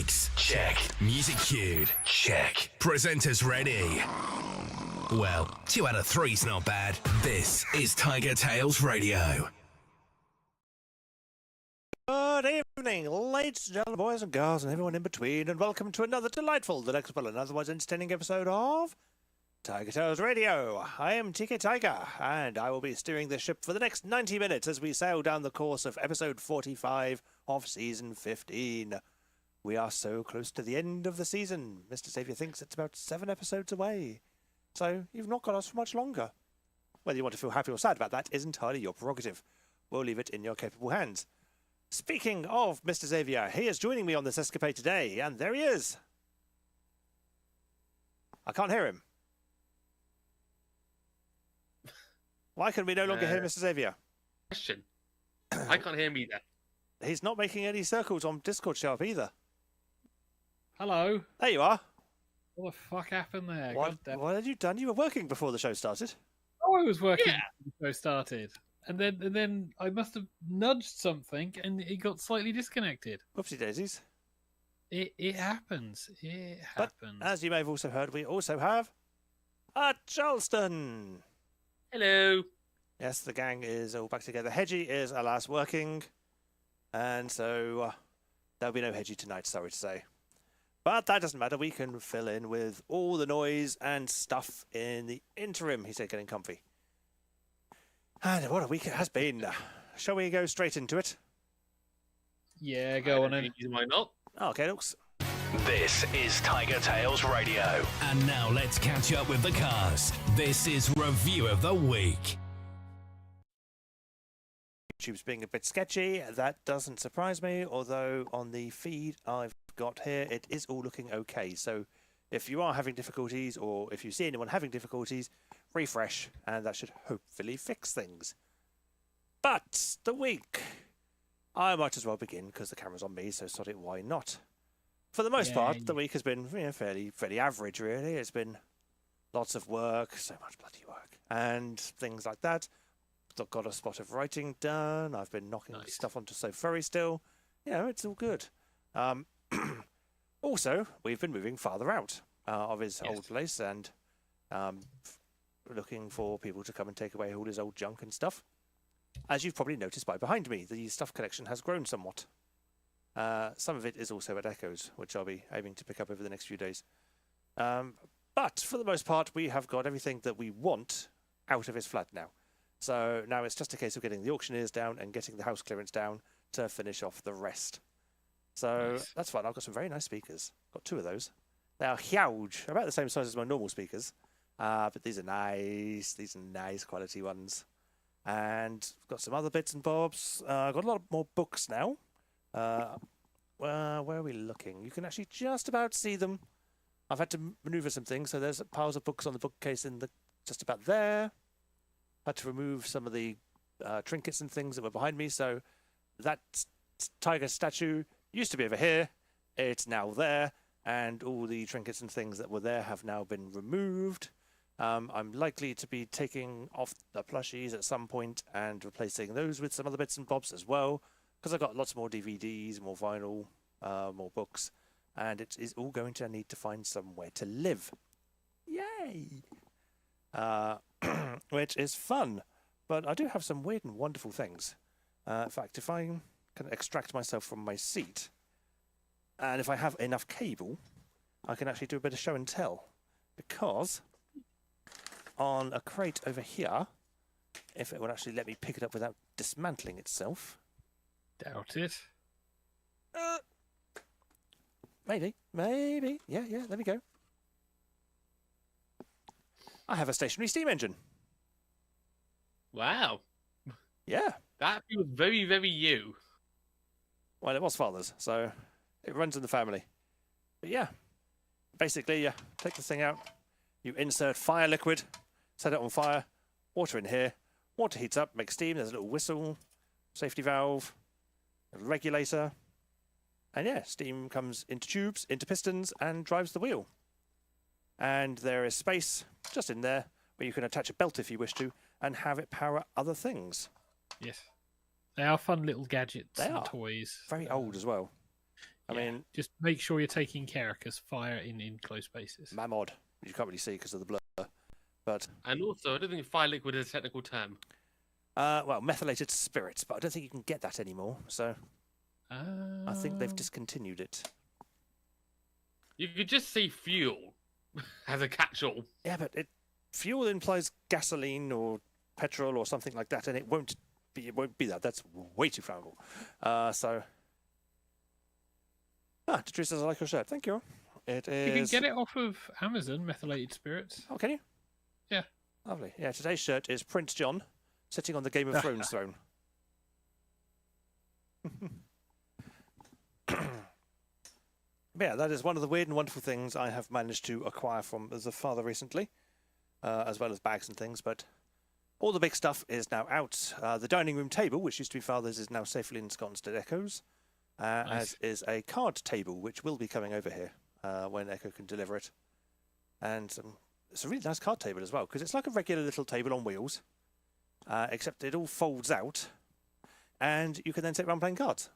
Mics, check. Music cued, check. Presenters ready. Well, 2 out of 3's not bad. This is TigerTails Radio. Good evening, ladies and gentlemen, boys and girls, and everyone in between, and welcome to another delightful, delectable, and otherwise entertaining episode of TigerTails Radio. I am TK Tiger, and I will be steering the ship for the next 90 minutes as we sail down the course of episode 45 of season 15. We are so close to the end of the season. Mr. Xavier thinks it's about 7 episodes away. So you've not got us for much longer. Whether you want to feel happy or sad about that is entirely your prerogative. We'll leave it in your capable hands. Speaking of Mr. Xavier, he is joining me on this escapade today, and there he is. I can't hear him. Why can we no longer hear Mr. Xavier? Question. I can't hear me either. He's not making any circles on Discord show up either. Hello. There you are. What the fuck happened there? What had you done? You were working before the show started. Oh, I was working before the show started. And then I must have nudged something and it got slightly disconnected. Whoopsie daisies. It happens. It happens. But, as you may have also heard, we also have Charleston. Hello. Yes, the gang is all back together. Hedgie is alas working. And so there'll be no Hedgie tonight, sorry to say. But that doesn't matter. We can fill in with all the noise and stuff in the interim. He said getting comfy. And what a week it has been. Shall we go straight into it? Yeah, go on in. Why not? Okay, looks. This is TigerTails Radio. And now let's catch up with the cast. This is Review of the Week. YouTube's being a bit sketchy. That doesn't surprise me, although on the feed I've got here, it is all looking okay. So if you are having difficulties, or if you see anyone having difficulties, refresh, and that should hopefully fix things. But the week, I might as well begin because the camera's on me, so sod it, why not? For the most part, the week has been fairly average, really. It's been lots of work, so much bloody work, and things like that. I've got a spot of writing done. I've been knocking stuff onto So Furry still. You know, it's all good. Also, we've been moving farther out of his old place and looking for people to come and take away all his old junk and stuff. As you've probably noticed by behind me, the stuff collection has grown somewhat. Some of it is also at Echoes, which I'll be aiming to pick up over the next few days. But for the most part, we have got everything that we want out of his flat now. So now it's just a case of getting the auctioneers down and getting the house clearance down to finish off the rest. So that's fun. I've got some very nice speakers. Got 2 of those. They are huge, about the same size as my normal speakers. But these are nice. These are nice quality ones. And got some other bits and bobs. I've got a lot more books now. Where are we looking? You can actually just about see them. I've had to maneuver some things. So there's piles of books on the bookcase in the just about there. Had to remove some of the trinkets and things that were behind me. So that tiger statue used to be over here. It's now there. And all the trinkets and things that were there have now been removed. I'm likely to be taking off the plushies at some point and replacing those with some other bits and bobs as well. Because I've got lots more DVDs, more vinyl, more books. And it is all going to need to find somewhere to live. Yay! Which is fun. But I do have some weird and wonderful things. In fact, if I can extract myself from my seat, and if I have enough cable, I can actually do a bit of show and tell. Because on a crate over here, if it would actually let me pick it up without dismantling itself. Doubt it. Maybe. Yeah, there we go. I have a stationary steam engine. Wow. Yeah. That feels very, very you. Well, it was father's, so it runs in the family. But yeah, basically, you take this thing out, you insert fire liquid, set it on fire, water in here, water heats up, makes steam, there's a little whistle, safety valve, a regulator, and yeah, steam comes into tubes, into pistons, and drives the wheel. And there is space just in there where you can attach a belt if you wish to, and have it power other things. Yes. They are fun little gadgets They and are. toys. Very old as well. I mean, just make sure you're taking care, because fire in close spaces. Mamod. You can't really see because of the blur. But And also, I don't think fire liquid is a technical term. well, methylated spirits, but I don't think you can get that anymore. So I think they've discontinued it. You could just say fuel as a catch-all. Yeah, but fuel implies gasoline or petrol or something like that, and it won't be that. That's way too flammable. Detrice says I like your shirt. Thank you. It is. You can get it off of Amazon, methylated spirits. Oh, can you? Yeah. Lovely. Yeah, today's shirt is Prince John sitting on the Game of Thrones throne. Yeah, that is one of the weird and wonderful things I have managed to acquire from as a father recently, as well as bags and things. But all the big stuff is now out. The dining room table, which used to be father's, is now safely ensconced at Echo's, Nice. as is a card table, which will be coming over here when Echo can deliver it. And it's a really nice card table as well, because it's like a regular little table on wheels, except it all folds out, and you can then sit around playing cards,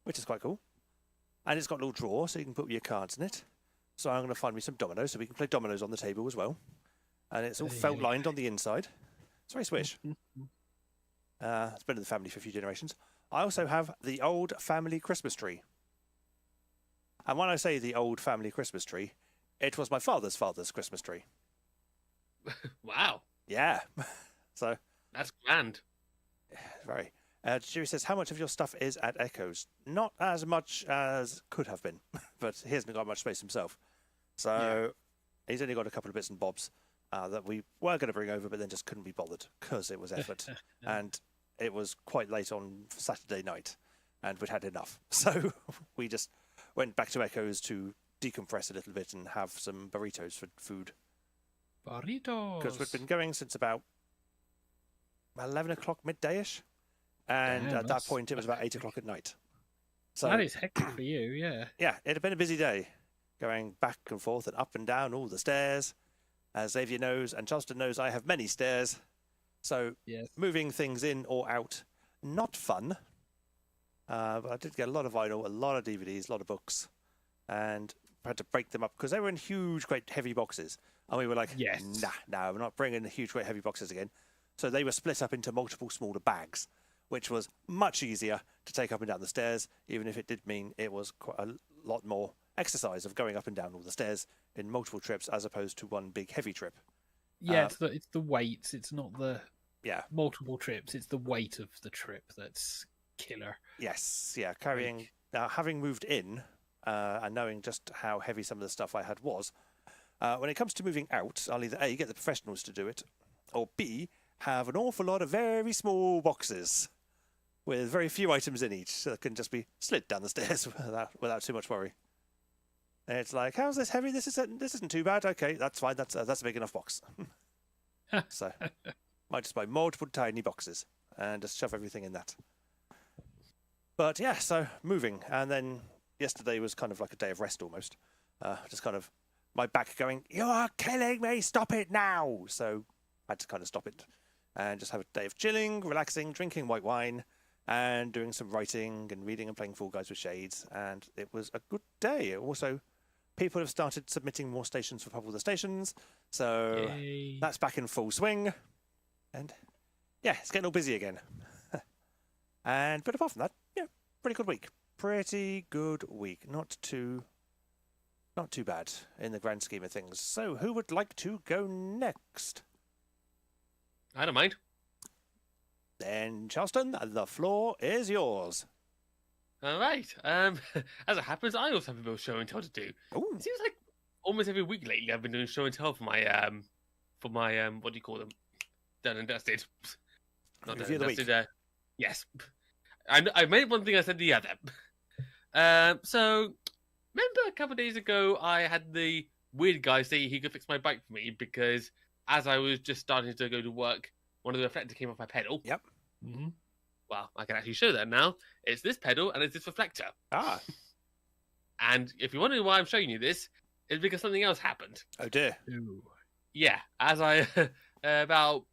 which is quite cool. And it's got a little drawer, so you can put your cards in it. So I'm going to find me some dominoes, so we can play dominoes on the table as well. And it's all felt lined on the inside. It's very swish. It's been in the family for a few generations. I also have the old family Christmas tree. And when I say the old family Christmas tree, it was my father's Christmas tree. Wow, Yeah. So, that's grand. very. Jerry says, how much of your stuff is at Echo's? Not as much as could have been, but he hasn't got much space himself. So he's only got a couple of bits and bobs that we were going to bring over, but then just couldn't be bothered because it was effort. And it was quite late on Saturday night, and we'd had enough. So we just went back to Echo's to decompress a little bit and have some burritos for food. Burritos. Because we'd been going since about 11 o'clock midday-ish. And Damn, at that that's point, it was about 8 o'clock at night. So that is hectic for you, yeah. yeah, it had been a busy day, going back and forth and up and down all the stairs. As Xavier knows, and Charleston knows, I have many stairs. So Yes. moving things in or out, not fun. But I did get a lot of vinyl, a lot of DVDs, a lot of books. And I had to break them up because they were in huge, great, heavy boxes. And we were like, Yes. nah, we're not bringing the huge, great, heavy boxes again. So they were split up into multiple smaller bags, which was much easier to take up and down the stairs, even if it did mean it was quite a lot more exercise of going up and down all the stairs in multiple trips as opposed to one big heavy trip. Yeah, it's the weights. It's not the Yeah. multiple trips. It's the weight of the trip that's killer. Yes. Yeah. Carrying, having moved in and knowing just how heavy some of the stuff I had was, when it comes to moving out, I'll either A, get the professionals to do it, or B, have an awful lot of very small boxes with very few items in each, so that can just be slid down the stairs without too much worry. And it's like, how's this heavy? This isn't too bad. Okay, that's fine. That's a big enough box. So, might just buy multiple tiny boxes and just shove everything in that. But yeah, so moving, and then yesterday was kind of like a day of rest almost. Just kind of my back going, "You are killing me! Stop it now!" So I had to kind of stop it and just have a day of chilling, relaxing, drinking white wine, and doing some writing and reading and playing Fall Guys with Shades, and it was a good day. Also, people have started submitting more stations for Pub of the Stations, so Yay. that's back in full swing, and yeah, it's getting all busy again. But apart from that, yeah, pretty good week. Pretty good week. Not too bad in the grand scheme of things. So, who would like to go next? I don't mind. Then, Charleston, the floor is yours. All right. As it happens, I also have a bit of show and tell to do. Ooh. It seems like almost every week lately I've been doing show and tell for my what do you call them? Done and dusted. Not done Review and of the week. dusted. Yes. I made one thing, I said the other. So remember a couple of days ago I had the weird guy say he could fix my bike for me because as I was just starting to go to work, one of the reflectors came off my pedal. Yep. Mm-hmm. Well, I can actually show that now. It's this pedal and it's this reflector. Ah. And if you're wondering why I'm showing you this, it's because something else happened. Oh dear. Ooh. Yeah, as I about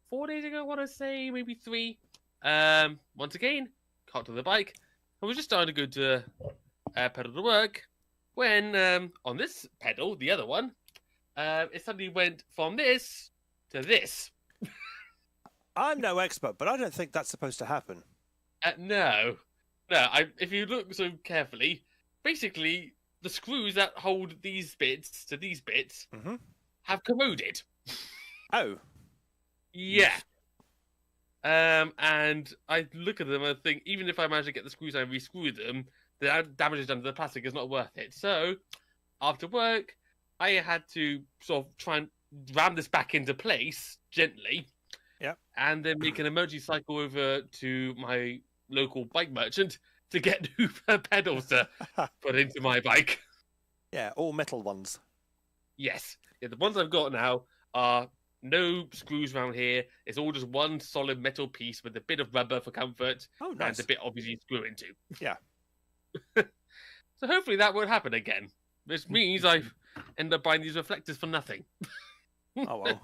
4 days ago, I want to say maybe 3. Once again, got to the bike, I was just starting to go to pedal to work when on this pedal, the other one, it suddenly went from this to this. I'm no expert, but I don't think that's supposed to happen. No. If you look so carefully, basically the screws that hold these bits to these bits have corroded. Oh. Yeah. And I look at them and think, even if I manage to get the screws and re-screw them, the damage done to the plastic is not worth it. So, after work, I had to sort of try and ram this back into place gently. Yep. And then make an emergency cycle over to my local bike merchant to get new pedals to put into my bike. Yeah, all metal ones. Yes. Yeah, the ones I've got now are no screws around here. It's all just one solid metal piece with a bit of rubber for comfort. Oh, nice. And a bit obviously to screw into. Yeah. So hopefully that won't happen again. Which means I end up buying these reflectors for nothing. Oh, well.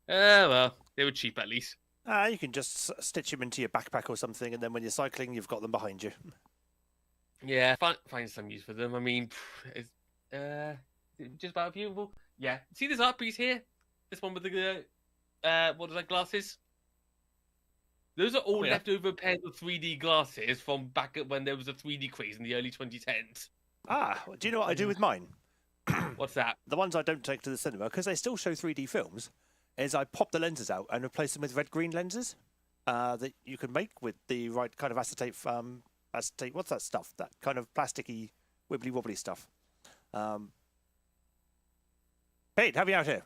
Well, they were cheap at least. You can just stitch them into your backpack or something, and then when you're cycling, you've got them behind you. Yeah, find some use for them. I mean, it's just about viewable. Yeah. See this art piece here? This one with the what is that, glasses? Those are all leftover pairs of 3D glasses from back at when there was a 3D craze in the early 2010s. Do you know what I do with mine? What's that? The ones I don't take to the cinema, because they still show 3D films, is I pop the lenses out and replace them with red-green lenses that you can make with the right kind of acetate, what's that stuff? That kind of plasticky, wibbly-wobbly stuff. Pete, have you out here?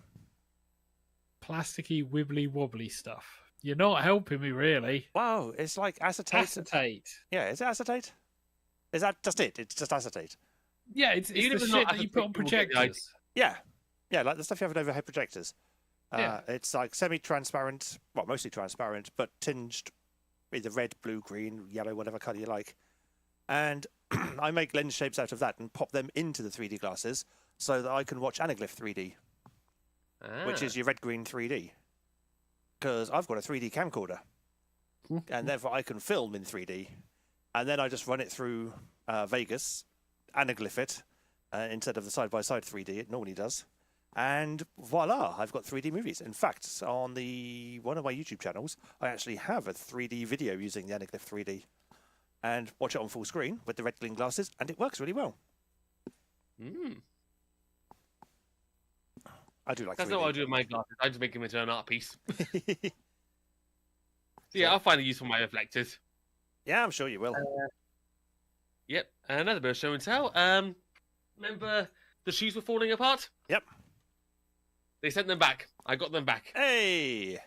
Plasticky, wibbly-wobbly stuff. You're not helping me, really. Wow, it's like acetate. Acetate. Yeah, is it acetate? Is that just it? It's just acetate. Yeah, it's the Even if shit it's not that you put on acetate, people get the idea. projectors. Yeah, like the stuff you have in overhead projectors. Yeah. It's like semi-transparent, well, mostly transparent, but tinged either red, blue, green, yellow, whatever colour you like. And I make lens shapes out of that and pop them into the 3D glasses so that I can watch Anaglyph 3D, which is your red-green 3D. Because I've got a 3D camcorder, and therefore I can film in 3D, and then I just run it through Vegas, Anaglyph it, instead of the side-by-side 3D it normally does. And voila, I've got 3D movies. In fact, on one of my YouTube channels, I actually have a 3D video using the Anaglyph 3D. And watch it on full screen with the red green glasses, and it works really well. I do like That's 3D. not what I do with my glasses. I just make them into an art piece. Yeah, I'll find a use for my reflectors. Yeah, I'm sure you will. Yep, another bit of show and tell. Remember the shoes were falling apart? Yep. They sent them back. I got them back. Hey!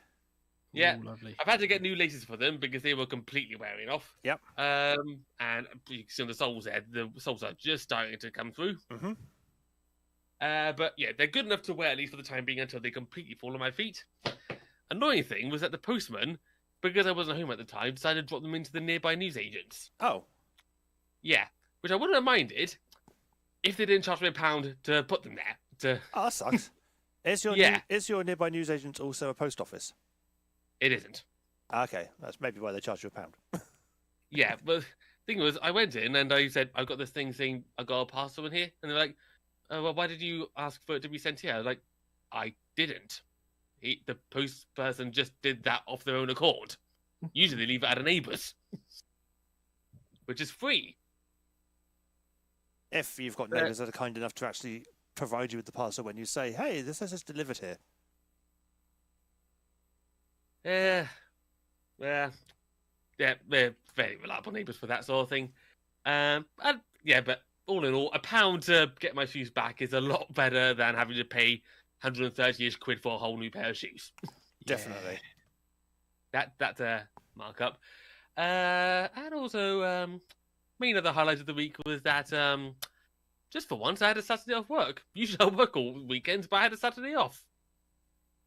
Yeah, Ooh, lovely. I've had to get new laces for them because they were completely wearing off. Yep. And you can see on the soles there, the soles are just starting to come through. Mm-hmm. But yeah, they're good enough to wear at least for the time being until they completely fall on my feet. Annoying thing was that the postman, because I wasn't home at the time, decided to drop them into the nearby newsagents. Oh. Yeah, which I wouldn't have minded if they didn't charge me £1 to put them there. Oh, that sucks. Is your nearby newsagent also a post office? It isn't. Okay, that's maybe why they charge you £1. Yeah, but the thing was, I went in and I said, I've got this thing saying I got a parcel in here. And they're like, oh, well, why did you ask for it to be sent here? I was like, I didn't. The post person just did that off their own accord. Usually they leave it at a neighbour's, which is free. If you've got neighbours that are kind enough to actually provide you with the parcel when you say, hey, this is delivered here. Yeah, they're very reliable neighbours for that sort of thing. But all in all, £1 to get my shoes back is a lot better than having to pay 130-ish quid for a whole new pair of shoes. Definitely. That's a markup. And also, main other highlight of the week was that just for once I had a Saturday off work. Usually I work all weekends, but I had a Saturday off.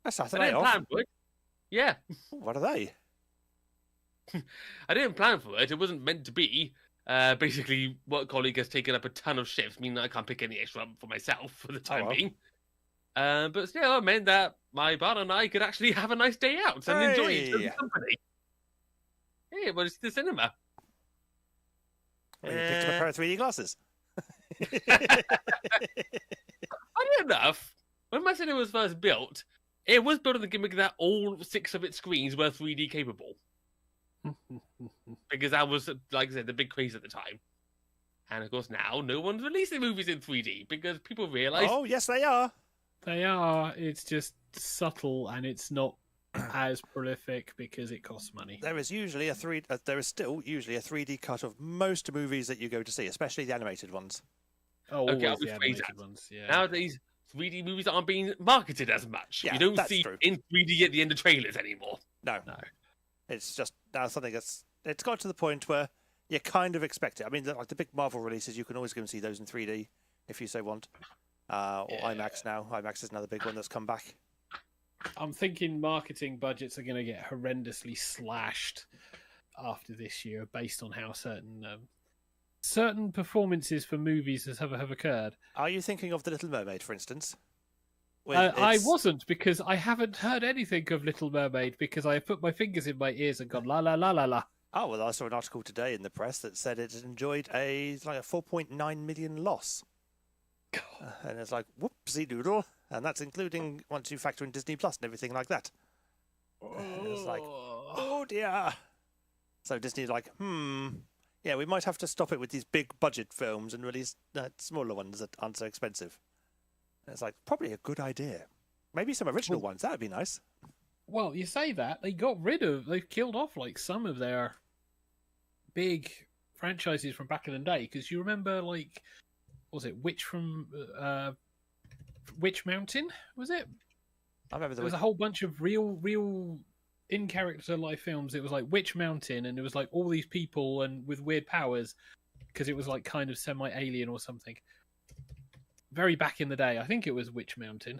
A I Saturday didn't off? plan for it. Yeah. What are they? I didn't plan for it. It wasn't meant to be. Basically, work colleague has taken up a ton of shifts, meaning I can't pick any extra up for myself for the time being. But still, it meant that my partner and I could actually have a nice day out and enjoy each other's company. Yeah, well, it's the cinema. Well, you picked up a pair of 3D glasses. Funny enough, when my cinema was first built, it was built on the gimmick that all 6 of its screens were 3D capable. Because that was, like I said, the big craze at the time. And of course now, no one's releasing movies in 3D because people realise... Oh, yes, they are. They are. It's just subtle, and it's not as prolific because it costs money. There is still usually a 3D cut of most movies that you go to see, especially the animated ones. Oh, Okay, always I'll the rephrase animated that. ones. Yeah. Nowadays, 3D movies aren't being marketed as much. Yeah, You don't that's see true. in 3D at the end of trailers anymore. No. No. It's just now something it's got to the point where you kind of expect it. I mean, like the big Marvel releases, you can always go and see those in 3D if you so want. Or IMAX now. IMAX is another big one that's come back. I'm thinking marketing budgets are going to get horrendously slashed after this year, based on how certain performances for movies have occurred. Are you thinking of The Little Mermaid, for instance? I wasn't, because I haven't heard anything of Little Mermaid, because I have put my fingers in my ears and gone la la la la la. Oh, well, I saw an article today in the press that said it had enjoyed a 4.9 million loss. And it's like, whoopsie doodle. And that's including once you factor in Disney Plus and everything like that. And it's like, oh dear. So Disney's like, yeah, we might have to stop it with these big budget films and release smaller ones that aren't so expensive. And it's like, probably a good idea. Maybe some original ones, that would be nice. Well, you say that, they've killed off like some of their big franchises from back in the day, because you remember, like, what was it Witch Mountain? Was it? I remember there was a whole bunch of real in character life films. It was like Witch Mountain, and it was like all these people and with weird powers, because it was like kind of semi-alien or something. Very back in the day, I think it was Witch Mountain.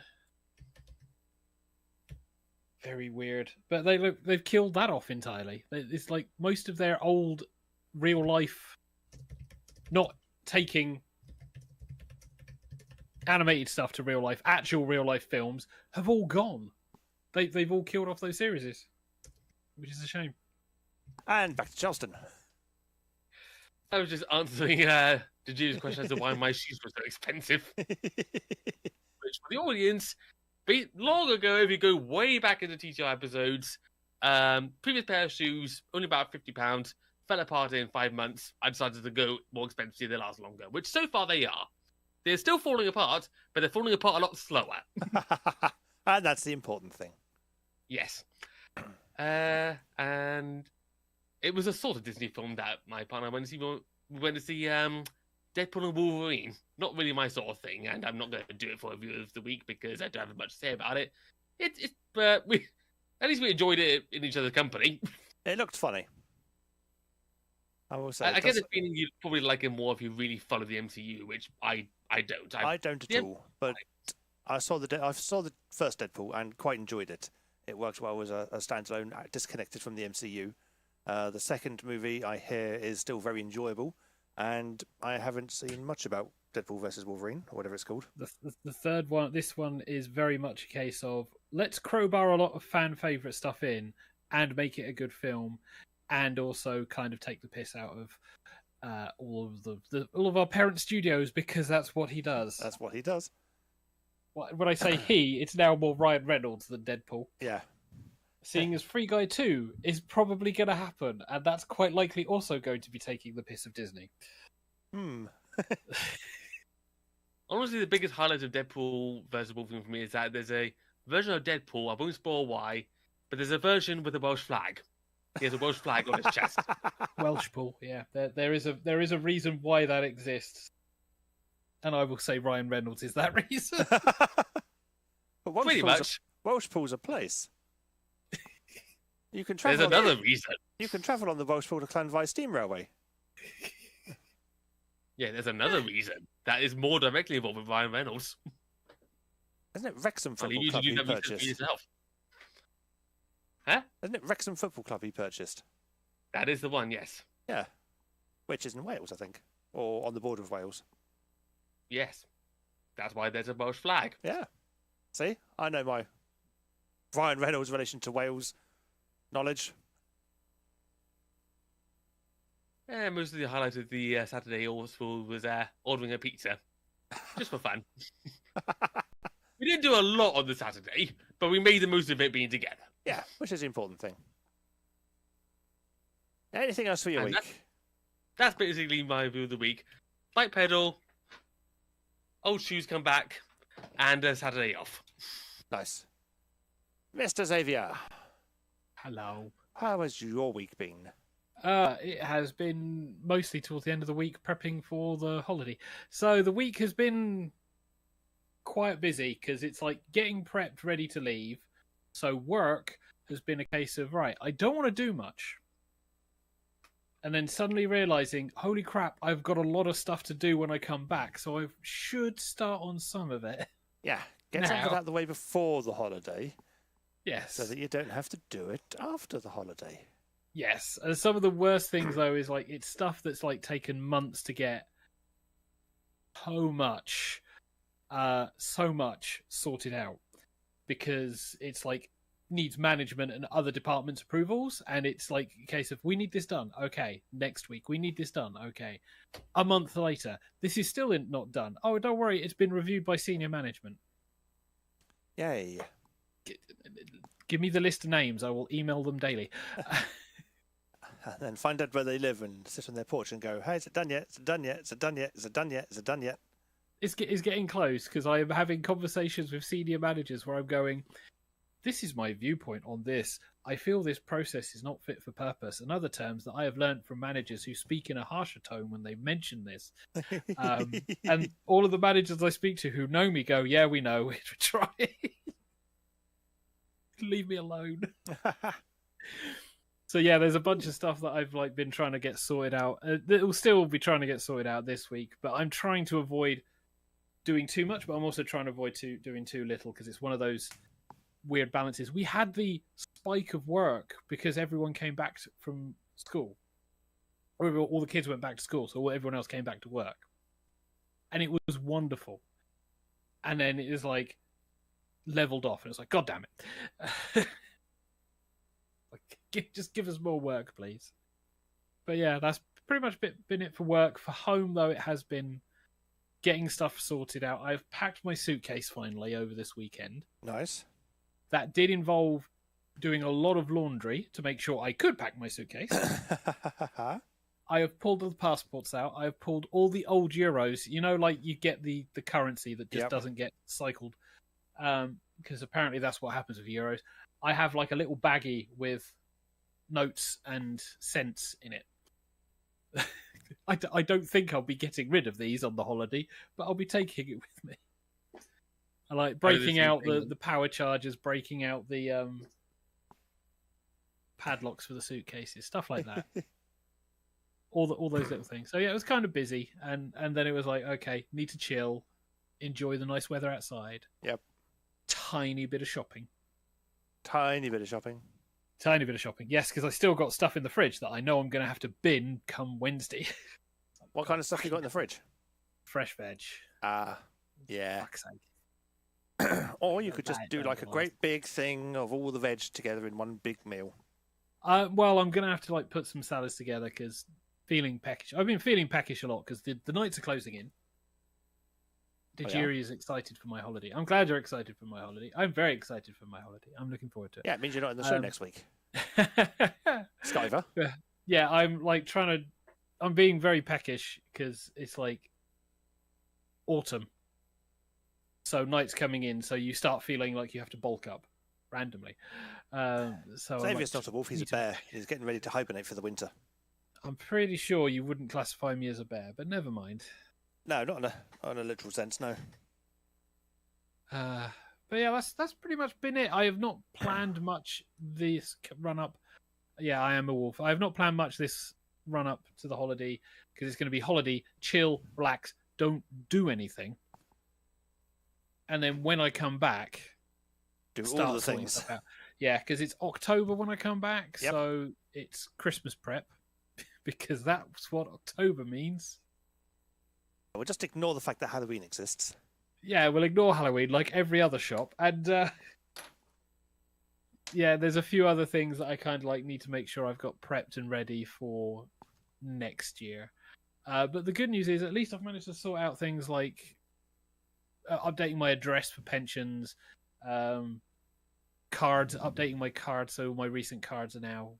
Very weird, but they've killed that off entirely. It's like most of their old real life, not taking animated stuff to real life, actual real life films have all gone. They've all killed off those series, which is a shame. And back to Charleston. I was just answering Judy's question as to why my shoes were so expensive. Which for the audience, long ago, if you go way back into TTR episodes, previous pair of shoes, only about £50, fell apart in 5 months. I decided to go more expensive, they last longer, which so far they are. They're still falling apart, but they're falling apart a lot slower. And that's the important thing. Yes. And it was a sort of Disney film that my partner went to see. We went to see Deadpool and Wolverine. Not really my sort of thing, and I'm not going to do it for Review of the Week because I don't have much to say about it. But at least we enjoyed it in each other's company. It looked funny. I will say. I get the feeling you'd probably like it more if you really follow the MCU, which I don't. I don't at all. But I saw the first Deadpool and quite enjoyed it. It worked well as a standalone, disconnected from the MCU. The second movie I hear is still very enjoyable, and I haven't seen much about Deadpool versus Wolverine, or whatever it's called. The third one, this one is very much a case of let's crowbar a lot of fan favourite stuff in and make it a good film, and also kind of take the piss out of all of our parent studios, because that's what he does. That's what he does. When I say he, it's now more Ryan Reynolds than Deadpool. Yeah. Seeing as Free Guy 2 is probably going to happen, and that's quite likely also going to be taking the piss of Disney. Honestly, the biggest highlight of Deadpool versus Wolverine for me is that there's a version of Deadpool, I won't spoil why, but there's a version with a Welsh flag. He has a Welsh flag on his chest. Welshpool, yeah. There is a reason why that exists. And I will say Ryan Reynolds is that reason. But Pretty much. Welshpool's a place. You can travel. There's another reason. You can travel on the Welshpool to Llanfair Steam Railway. Yeah, there's another reason that is more directly involved with Ryan Reynolds. Isn't it Wrexham I'll Football leave you Club to do he that research for purchased? yourself. Huh? Isn't it Wrexham Football Club he purchased? That is the one, yes. Yeah. Which is in Wales, I think. Or on the border of Wales. Yes. That's why there's a Welsh flag. Yeah. See? I know my Ryan Reynolds' relation to Wales knowledge. Most of the highlight of the Saturday also was ordering a pizza, just for fun. We didn't do a lot on the Saturday, but we made the most of it being together. Yeah, which is the important thing. Anything else for your And week? That's basically my view of the week. Bike pedal, old shoes come back, and Saturday off. Nice. Mr. Xavier, Hello. how has your week been? It has been mostly towards the end of the week prepping for the holiday. So the week has been quite busy because it's like getting prepped, ready to leave. So work has been a case of, right, I don't want to do much. And then suddenly realizing, holy crap, I've got a lot of stuff to do when I come back. So I should start on some of it. Yeah, get some of it out of the way before the holiday Yes. so that you don't have to do it after the holiday. Yes, and some of the worst things though is like it's stuff that's like taken months to get so much sorted out because it's like needs management and other departments' approvals, and it's like a case of we need this done. Okay, next week we need this done. Okay, a month later, this is still not done. Oh, don't worry, it's been reviewed by senior management. Yay. Give me the list of names. I will email them daily. And then find out where they live and sit on their porch and go, hey, is it done yet? Is it done yet? Is it done yet? Is it done yet? Is it done yet? It's getting close because I am having conversations with senior managers where I'm going, this is my viewpoint on this. I feel this process is not fit for purpose. And other terms that I have learned from managers who speak in a harsher tone when they mention this. And all of the managers I speak to who know me go, yeah, we know, we're trying. Leave me alone. So yeah, there's a bunch of stuff that I've like been trying to get sorted out. That will still be trying to get sorted out this week, but I'm trying to avoid doing too much. But I'm also trying to avoid doing too little because it's one of those weird balances. We had the spike of work because everyone came back from school, or all the kids went back to school, so everyone else came back to work, and it was wonderful. And then it was like leveled off, and it's like, God damn it. Just give us more work, please. But yeah, that's pretty much been it for work. For home, though, it has been getting stuff sorted out. I've packed my suitcase finally over this weekend. Nice. That did involve doing a lot of laundry to make sure I could pack my suitcase. I have pulled all the passports out. I have pulled all the old euros. You know, like you get the currency that just doesn't get cycled. Because apparently that's what happens with euros. I have like a little baggie with notes and cents in it. I don't think I'll be getting rid of these on the holiday, but I'll be taking it with me. I like breaking out the power chargers, breaking out the padlocks for the suitcases, stuff like that. all those little things. So yeah, it was kind of busy, and then it was like, okay, need to chill, enjoy the nice weather outside. Yep. Tiny bit of shopping. Tiny bit of shopping. Tiny bit of shopping, yes, because I still got stuff in the fridge that I know I'm going to have to bin come Wednesday. What kind of stuff you got in the fridge? Fresh veg. Yeah. Fuck's sake. Or you could just do like a great big thing of all the veg together in one big meal. Well, I'm going to have to like put some salads together because feeling peckish. I've been feeling peckish a lot because the nights are closing in. Dejiri is excited for my holiday. I'm glad you're excited for my holiday. I'm very excited for my holiday. I'm looking forward to it. Yeah, it means you're not in the show next week. Skyver. Yeah, I'm like I'm being very peckish because it's like autumn. So night's coming in, so you start feeling like you have to bulk up randomly. Xavier's not a wolf, he's a bear. He's getting ready to hibernate for the winter. I'm pretty sure you wouldn't classify me as a bear, but never mind. No, not in a literal sense, no. But yeah, that's pretty much been it. I have not planned much this run up. Yeah, I am a wolf. I have not planned much this run up to the holiday because it's going to be holiday, chill, relax, don't do anything. And then when I come back, do all the things. Yeah, because it's October when I come back, so it's Christmas prep because that's what October means. We'll just ignore the fact that Halloween exists. Yeah, we'll ignore Halloween like every other shop. And yeah, there's a few other things that I kind of like need to make sure I've got prepped and ready for next year. But the good news is at least I've managed to sort out things like updating my address for pensions, cards, updating my cards so my recent cards are now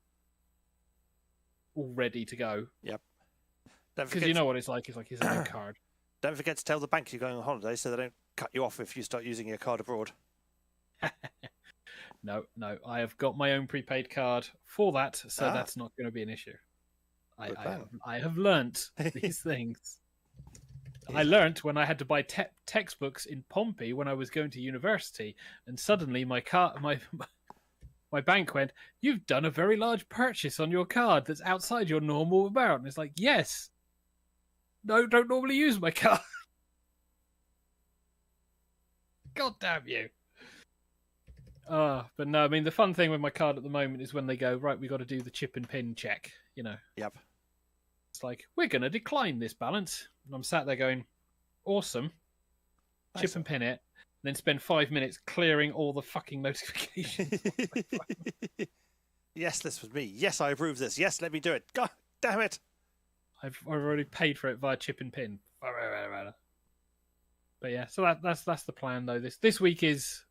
all ready to go. Yep. Because you know what it's like. It's like, here's a new card. Don't forget to tell the bank you're going on holiday so they don't cut you off if you start using your card abroad. No, I have got my own prepaid card for that, so that's not going to be an issue. I have learnt these things. I learnt when I had to buy textbooks in Pompey when I was going to university, and suddenly my bank went, "You've done a very large purchase on your card that's outside your normal amount." And it's like, yes. No, don't normally use my card. God damn you. But no, I mean, the fun thing with my card at the moment is when they go, right, we got to do the chip and pin check, you know. Yep. It's like, we're going to decline this balance. And I'm sat there going, awesome. Chip and pin it. Then spend 5 minutes clearing all the fucking notifications. Yes, this was me. Yes, I approve this. Yes, let me do it. God damn it. I've already paid for it via chip and pin. But yeah, so that's the plan though. This week is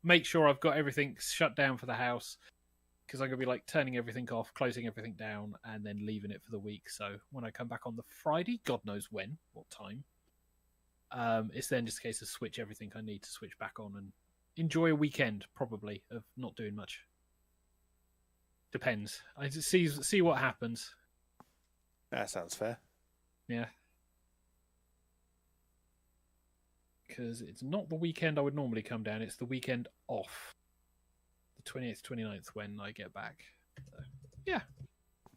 make sure I've got everything shut down for the house, because I'm gonna be like turning everything off, closing everything down, and then leaving it for the week. So when I come back on the Friday, God knows when, what time, it's then just a case of switch everything I need to switch back on and enjoy a weekend probably of not doing much. Depends. I just see what happens. That sounds fair. Yeah. Because it's not the weekend I would normally come down, it's the weekend off. The 28th, 29th when I get back. So, yeah.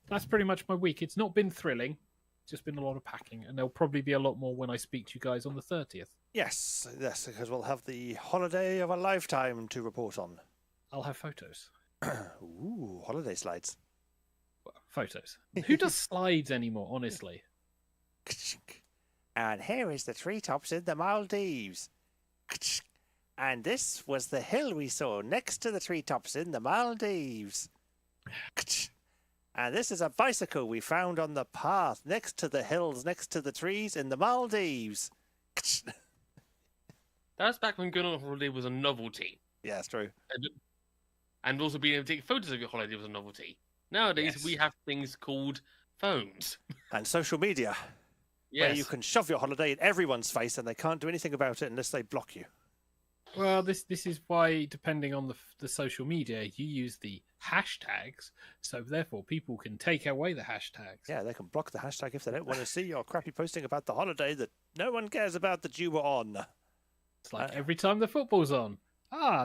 That's pretty much my week. It's not been thrilling. It's just been a lot of packing. And there'll probably be a lot more when I speak to you guys on the 30th. Yes, because we'll have the holiday of a lifetime to report on. I'll have photos. Ooh, holiday slides. Photos. Who does slides anymore, honestly? And here is the treetops in the Maldives. And this was the hill we saw next to the treetops in the Maldives. And this is a bicycle we found on the path next to the hills, next to the trees in the Maldives. That's back when going on holiday was a novelty. Yeah, that's true. And also being able to take photos of your holiday was a novelty. Nowadays, we have things called phones. And social media. Yes. Where you can shove your holiday in everyone's face and they can't do anything about it unless they block you. Well, this is why, depending on the social media, you use the hashtags, so therefore people can take away the hashtags. Yeah, they can block the hashtag if they don't want to see your crappy posting about the holiday that no one cares about that you were on. It's like every time the football's on.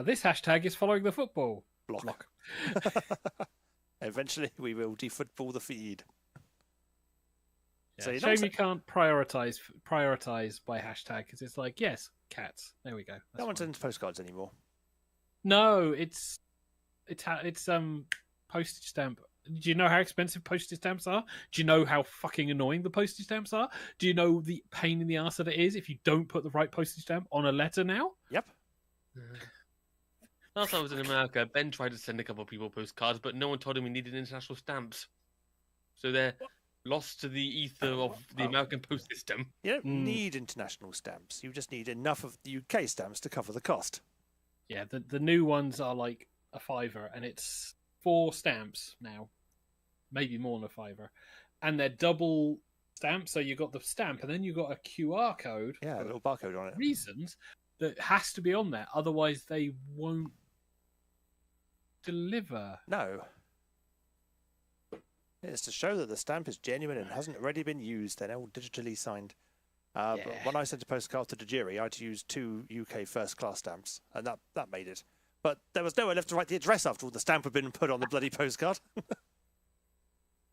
This hashtag is following the football. Block. Eventually, we will defootball the feed. Yeah, So shame you can't prioritize by hashtag, because it's like, yes, cats. There we go. That's no one fine. sends postcards anymore. No, it's postage stamp. Do you know how expensive postage stamps are? Do you know how fucking annoying the postage stamps are? Do you know the pain in the arse that it is if you don't put the right postage stamp on a letter now? Yep. Last time I was in America, Ben tried to send a couple of people postcards, but no one told him he needed international stamps. So they're lost to the ether of the American post system. You don't need international stamps. You just need enough of the UK stamps to cover the cost. Yeah, the new ones are like a £5, and it's 4 stamps now. Maybe more than a £5. And they're double stamps, so you got the stamp, and then you got a QR code. Yeah, a little barcode on it. Reasons that has to be on there, otherwise they won't deliver. No. It's to show that the stamp is genuine and hasn't already been used. They're all digitally signed. But when I sent a postcard to Tajiri, I had to use 2 UK first-class stamps, and that made it. But there was nowhere left to write the address after all the stamp had been put on the bloody postcard.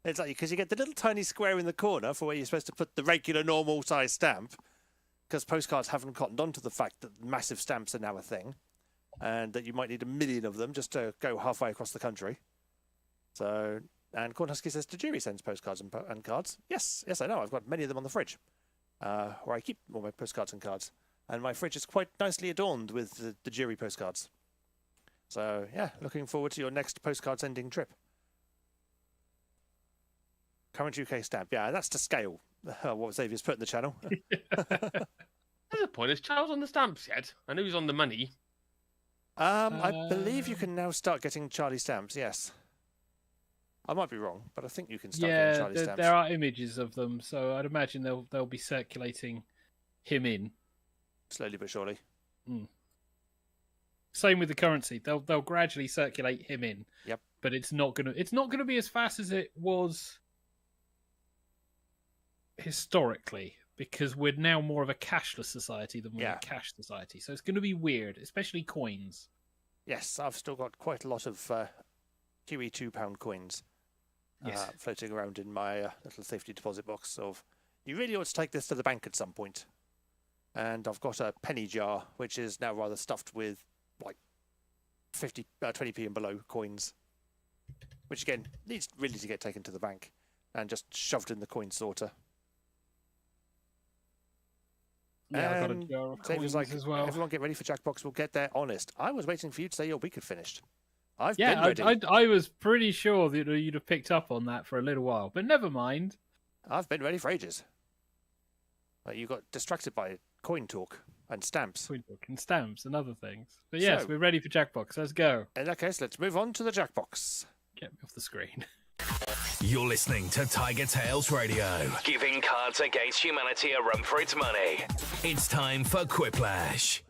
It's like, because you get the little tiny square in the corner for where you're supposed to put the regular, normal-size stamp, because postcards haven't cottoned on to the fact that massive stamps are now a thing, and that you might need 1 million of them just to go halfway across the country. So, and Cornhusky says Tajiri sends postcards and cards. Yes, I know. I've got many of them on the fridge, where I keep all my postcards and cards. And my fridge is quite nicely adorned with the Tajiri postcards. So, yeah, looking forward to your next postcard sending trip. Current UK stamp. Yeah, that's to scale. What Xavier's put in the channel. There's a point. Is Charles on the stamps yet? I know he's on the money. I believe you can now start getting Charlie stamps, yes. I might be wrong, but I think you can start getting Charlie stamps. There are images of them, so I'd imagine they'll be circulating him in. Slowly but surely. Same with the currency. They'll gradually circulate him in. Yep. But it's not gonna be as fast as it was historically, because we're now more of a cashless society than we're a cash society. So it's going to be weird, especially coins. Yes, I've still got quite a lot of QE £2 coins floating around in my little safety deposit box. Of you really ought to take this to the bank at some point. And I've got a penny jar, which is now rather stuffed with like 20p and below coins, which again needs really to get taken to the bank and just shoved in the coin sorter. Yeah, I've got a jar of coins as well. Everyone get ready for Jackbox. We'll get there honest. I was waiting for you to say your week had finished. I've been ready. I was pretty sure that you'd have picked up on that for a little while, but never mind. I've been ready for ages. You got distracted by coin talk and stamps. Coin talk and stamps and other things. But yes, we're ready for Jackbox. Let's go. In that case, let's move on to the Jackbox. Get me off the screen. You're listening to TigerTails Radio, giving Cards Against Humanity a run for its money. It's time for Quiplash.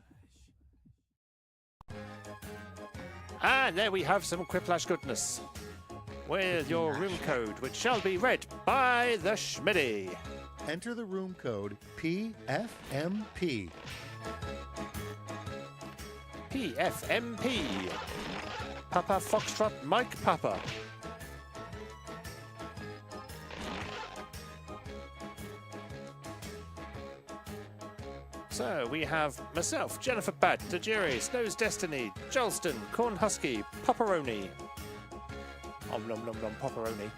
And there we have some Quiplash goodness. With your room code, which shall be read by the Schmitty. Enter the room code PFMP. PFMP. Papa Foxtrot Mike Papa. So we have myself, Jennifer Bat, Tajiri, Snow's Destiny, Jolston, Corn Husky, Pepperoni. Nom nom nom nom Pepperoni.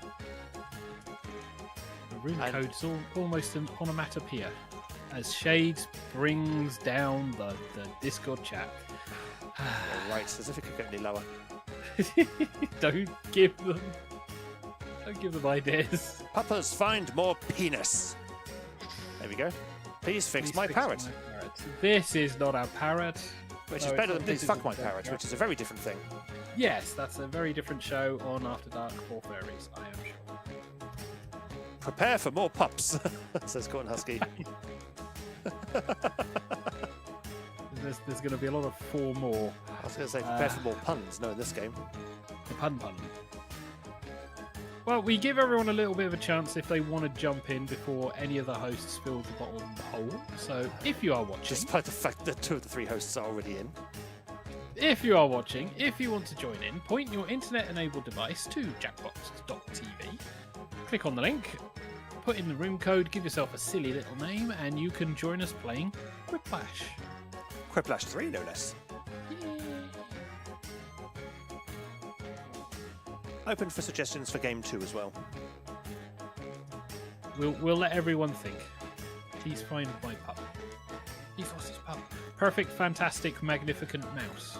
The room code's almost an onomatopoeia as Shades brings down the Discord chat. Right, as if it could get any lower. Don't give them ideas. Papas find more penis. There we go. Please fix my parrot. This is not our parrot. Which is better than Please Fuck My Parrot, which is a very different thing. Yes, that's a very different show on After Dark for fairies, I am sure. Prepare for more pups, says Corn Husky. There's going to be a lot of 4 more. I was going to say prepare for more puns, no, in this game. The pun. Well, we give everyone a little bit of a chance if they want to jump in before any of the hosts fill the bottom hole. So if you are watching... Despite the fact that 2 of the 3 hosts are already in. If you are watching, if you want to join in, point your internet-enabled device to jackbox.tv. Click on the link, put in the room code, give yourself a silly little name, and you can join us playing Quiplash. Quiplash 3, no less. Yay. Open for suggestions for game 2 as well. We'll let everyone think. Please find my pup. He's lost his pup. Perfect, fantastic, magnificent mouse.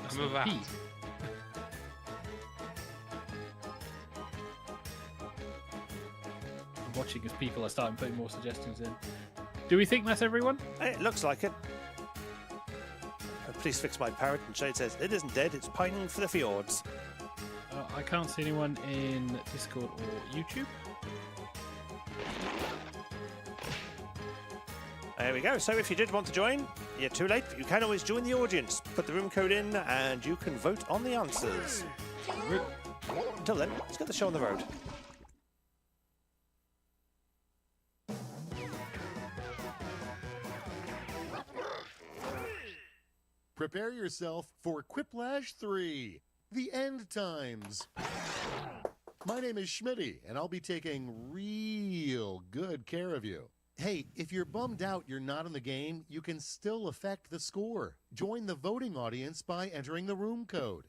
That's I'm a not rat. P. I'm watching as people are starting putting more suggestions in. Do we think that's everyone? It looks like it. Please fix my parrot, and Shade says, it isn't dead, it's pining for the fjords. I can't see anyone in Discord or YouTube. There we go. So if you did want to join, you're too late, but you can always join the audience. Put the room code in, and you can vote on the answers. Until then, let's get the show on the road. Prepare yourself for Quiplash 3, The End Times. My name is Schmitty, and I'll be taking real good care of you. Hey, if you're bummed out you're not in the game, you can still affect the score. Join the voting audience by entering the room code.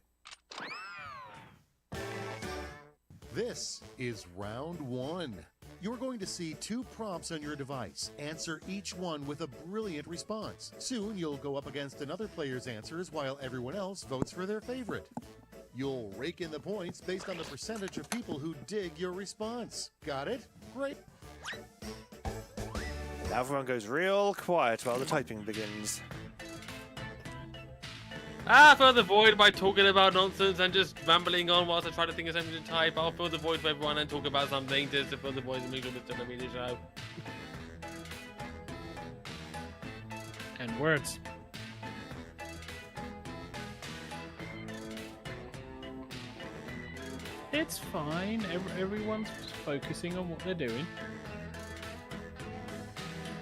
This is round 1. You're going to see 2 prompts on your device. Answer each one with a brilliant response. Soon you'll go up against another player's answers while everyone else votes for their favorite. You'll rake in the points based on the percentage of people who dig your response. Got it? Great. Now everyone goes real quiet while the typing begins. Fill the void by talking about nonsense and just rambling on whilst I try to think of something to type. I'll fill the void for everyone and talk about something just to fill the void and make sure we're still the show. And words. It's fine. Everyone's focusing on what they're doing.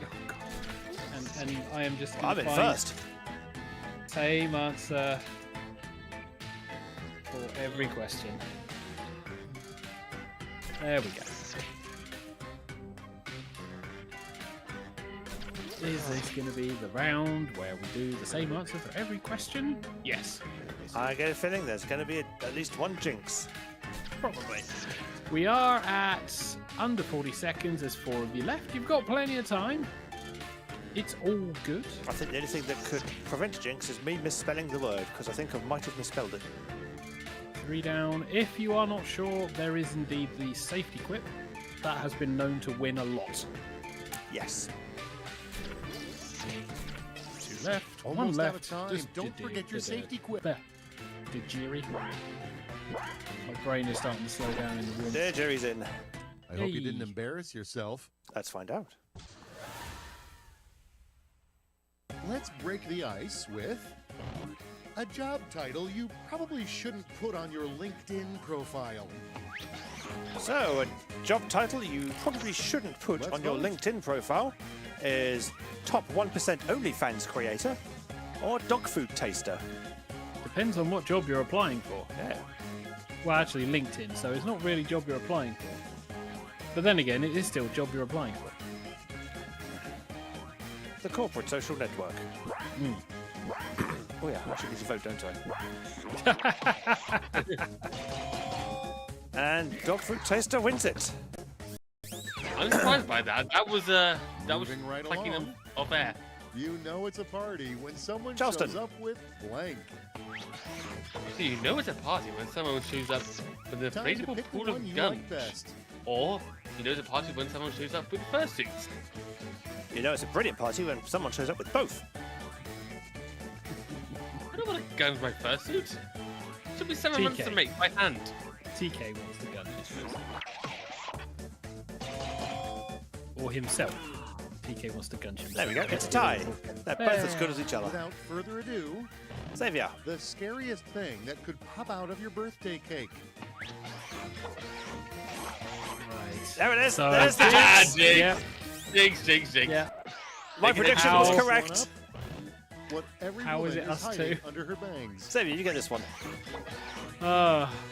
Oh, God. And I am just. I'm in find first. Same answer for every question. There we go. Is this going to be the round where we do the same answer for every question? Yes. I get a feeling there's going to be at least one jinx. Probably. We are at under 40 seconds. There's 4 of you left. You've got plenty of time. It's all good. I think the only thing that could prevent jinx is me misspelling the word, because I think I might have misspelled it. 3 down. If you are not sure, there is indeed the safety quip. That has been known to win a lot. Yes. 2 left. 1 Almost left. out of time. Just Don't forget your safety quip. There. Did Jerry? My brain is starting to slow down in the room. There, Jerry's in. I hope you didn't Hey. embarrass yourself. Let's find out. Let's break the ice with a job title you probably shouldn't put on your LinkedIn profile. So, a job title you probably shouldn't put Let's on your vote. LinkedIn profile is Top 1% OnlyFans Creator or Dog Food Taster. Depends on what job you're applying for. Yeah. Well, actually, LinkedIn, so it's not really a job you're applying for. But then again, it is still a job you're applying for. The corporate social network. Mm. Oh yeah, I should need to vote, don't I? And Dog Food Taster wins it. I'm surprised by that. That was Moving right clicking along. them off air. You know it's a party when someone Charleston. shows up with blank. So you know it's a party when someone shows up with a Time to inflatable pick the pool one of you guns. like best. Or you know it's a party when someone shows up with fursuits. You know it's a brilliant party when someone shows up with both. I don't want a gun with my fursuit. Took me 7 months to TK. make by hand. TK wants the gun. Or himself. TK wants to gun himself. There we go, it's a tie. They're both as good as each other. Without further ado, Xavier. the scariest thing that could pop out of your birthday cake. Right. There it is. So- There's the Ah, jinx. jinx. Yeah. Jinx, jinx, jinx. Yeah. My Taking it prediction out. was One correct. up. What every How is woman it us hiding two? under her bangs. Xavier, you get this one.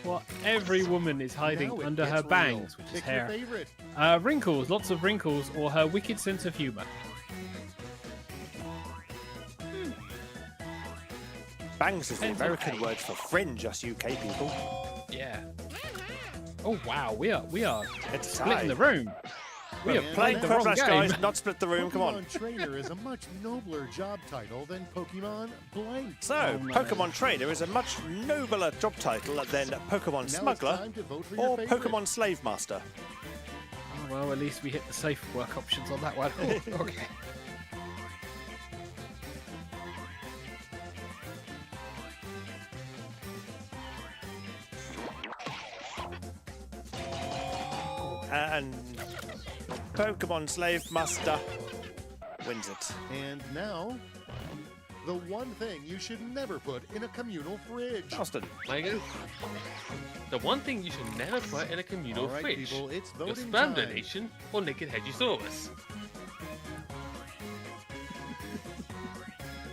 What every woman is hiding Now it under gets her real. bangs, which is Pick your hair. favorite. Wrinkles, lots of wrinkles, or her wicked sense of humour. Bangs is the Depends on American age. word for fringe, us UK people. Yeah. Oh wow, we are It's a splitting tie. the room. We are And playing the wrong Quiplash, game. guys, not split the room, come on. Pokemon Trainer is a much nobler job title than Pokemon Blank. So, Oh, no. Pokemon Trainer is a much nobler job title than Pokemon Now it's Smuggler time to vote for your or favorite. Pokemon Slave Master. Oh, well, at least we hit the safe work options on that one. Oh, okay. And Pokemon Slave Master wins it. And now, the one thing you should never put in a communal fridge. Charleston. There you go. The one thing you should never put in a communal All right, fridge. people, it's Your voting sperm time. donation or naked Hedgesaurus.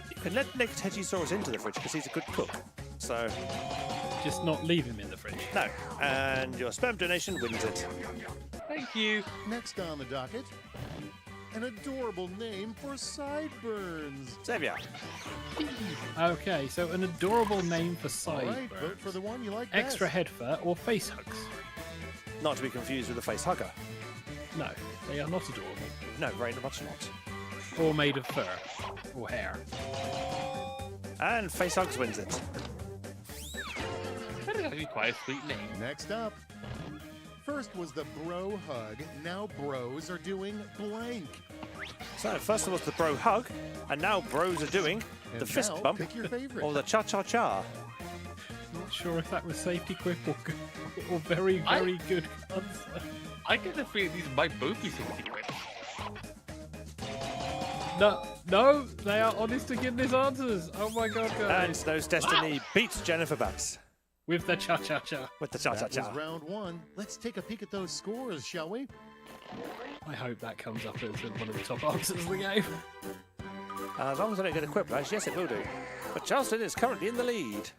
You can let Naked Hedgesaurus into the fridge because he's a good cook. So, Just not leave him in the fridge. no. And your sperm donation wins it. Thank you. Next on the docket, an adorable name for sideburns. Xavier. Okay, so an adorable name for All right, sideburns. vote for the one you like Extra best. head fur or face hugs? Not to be confused with a face hugger. No, they are not adorable. No, very much not. Or made of fur or hair. And face hugs wins it. That actually quite a sweet name. Next up. First was the bro hug. Now bros are doing blank. So first was the bro hug, and now bros are doing And the fist now, bump pick your favorite. or the cha-cha-cha. Not sure if that was safety quip or very, very good answer. I get the feeling these might both be safety quips. No, they are honest to goodness answers. Oh my god, And guys. Snow's Destiny beats Jennifer Batts With the cha-cha-cha. with the That was cha-cha-cha. round one. Let's take a peek at those scores, shall we? I hope that comes up as one of the top answers of the game. As long as I don't get a quiplash, yes, it will do. But Charleston is currently in the lead.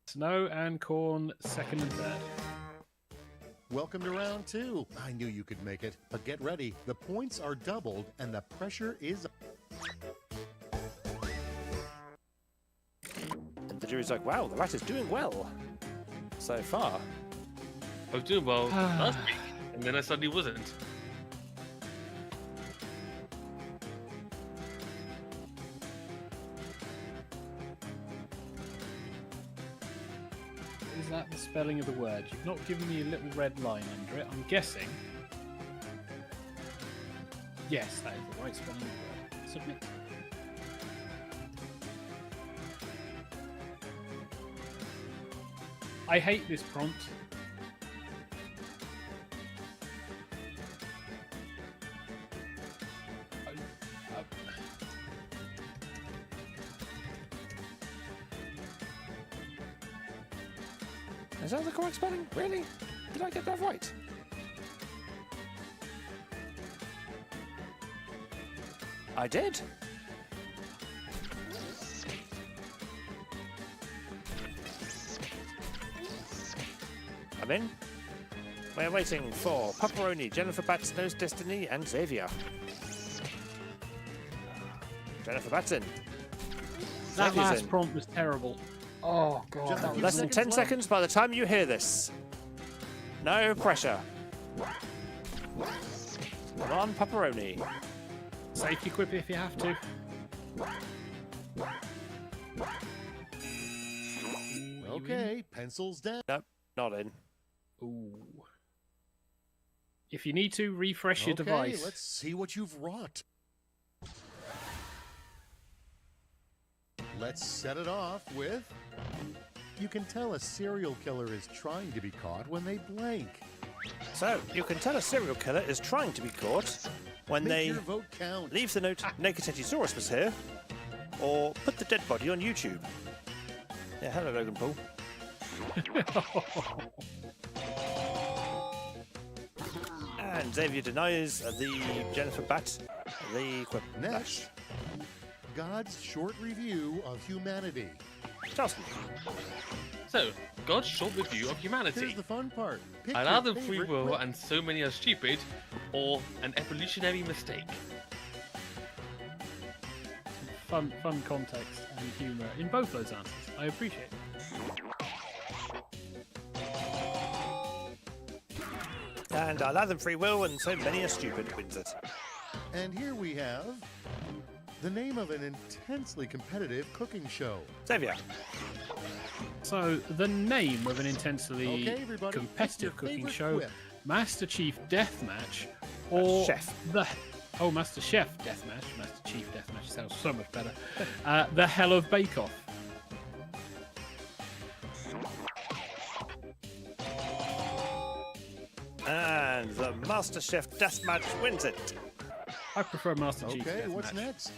Snow and Corn, second and third. Welcome to round two. I knew you could make it, but get ready. The points are doubled and the pressure is. And the jury's like, wow, the rat is doing well so far. I was doing well last week, and then I suddenly wasn't. Is that the spelling of the word? You've not given me a little red line under it. I'm guessing. Yes, that is the right spelling of the word. Submit. I hate this prompt. Is that the correct spelling? Really? Did I get that right? I did. I'm in. We're waiting for Pepperoni, Jennifer Batts, Snow's Destiny, and Xavier. Jennifer Batts in. That Xavier's last in. prompt was terrible. Oh god. Just a that few was Less than seconds 10 left. seconds by the time you hear this. No pressure. Come on, Pepperoni. Safety quip if you have to. Okay, pencils down. Nope, not in. Ooh. If you need to, refresh your Okay, device. let's see what you've wrought. Let's set it off with. You can tell a serial killer is trying to be caught when they blank. So, you can tell a serial killer is trying to be caught when Make they your vote count. leave the note Negatetisaurus was here, or put the dead body on YouTube. Yeah, hello, Logan Paul. And Xavier denies the Jennifer Batts the quip. Next, God's short review of humanity. Charleston. So, God's short review of humanity. Here's the fun part. Pick Allow your them free favorite will quip. and so many are stupid, or an evolutionary mistake. Fun context and humour in both those answers. I appreciate it. And I allow them free will, and so many are stupid wins it. And here we have the name of an intensely competitive cooking show. Xavier. So, the name of an intensely Okay, everybody, competitive pick your cooking favorite show, quip. Master Chief Deathmatch, or Chef. Master Chef Deathmatch. Master Chief Deathmatch sounds so much better. The Hell of Bake Off. And the Master Chef Deathmatch wins it. I prefer Master Chief Okay, Deathmatch. what's next?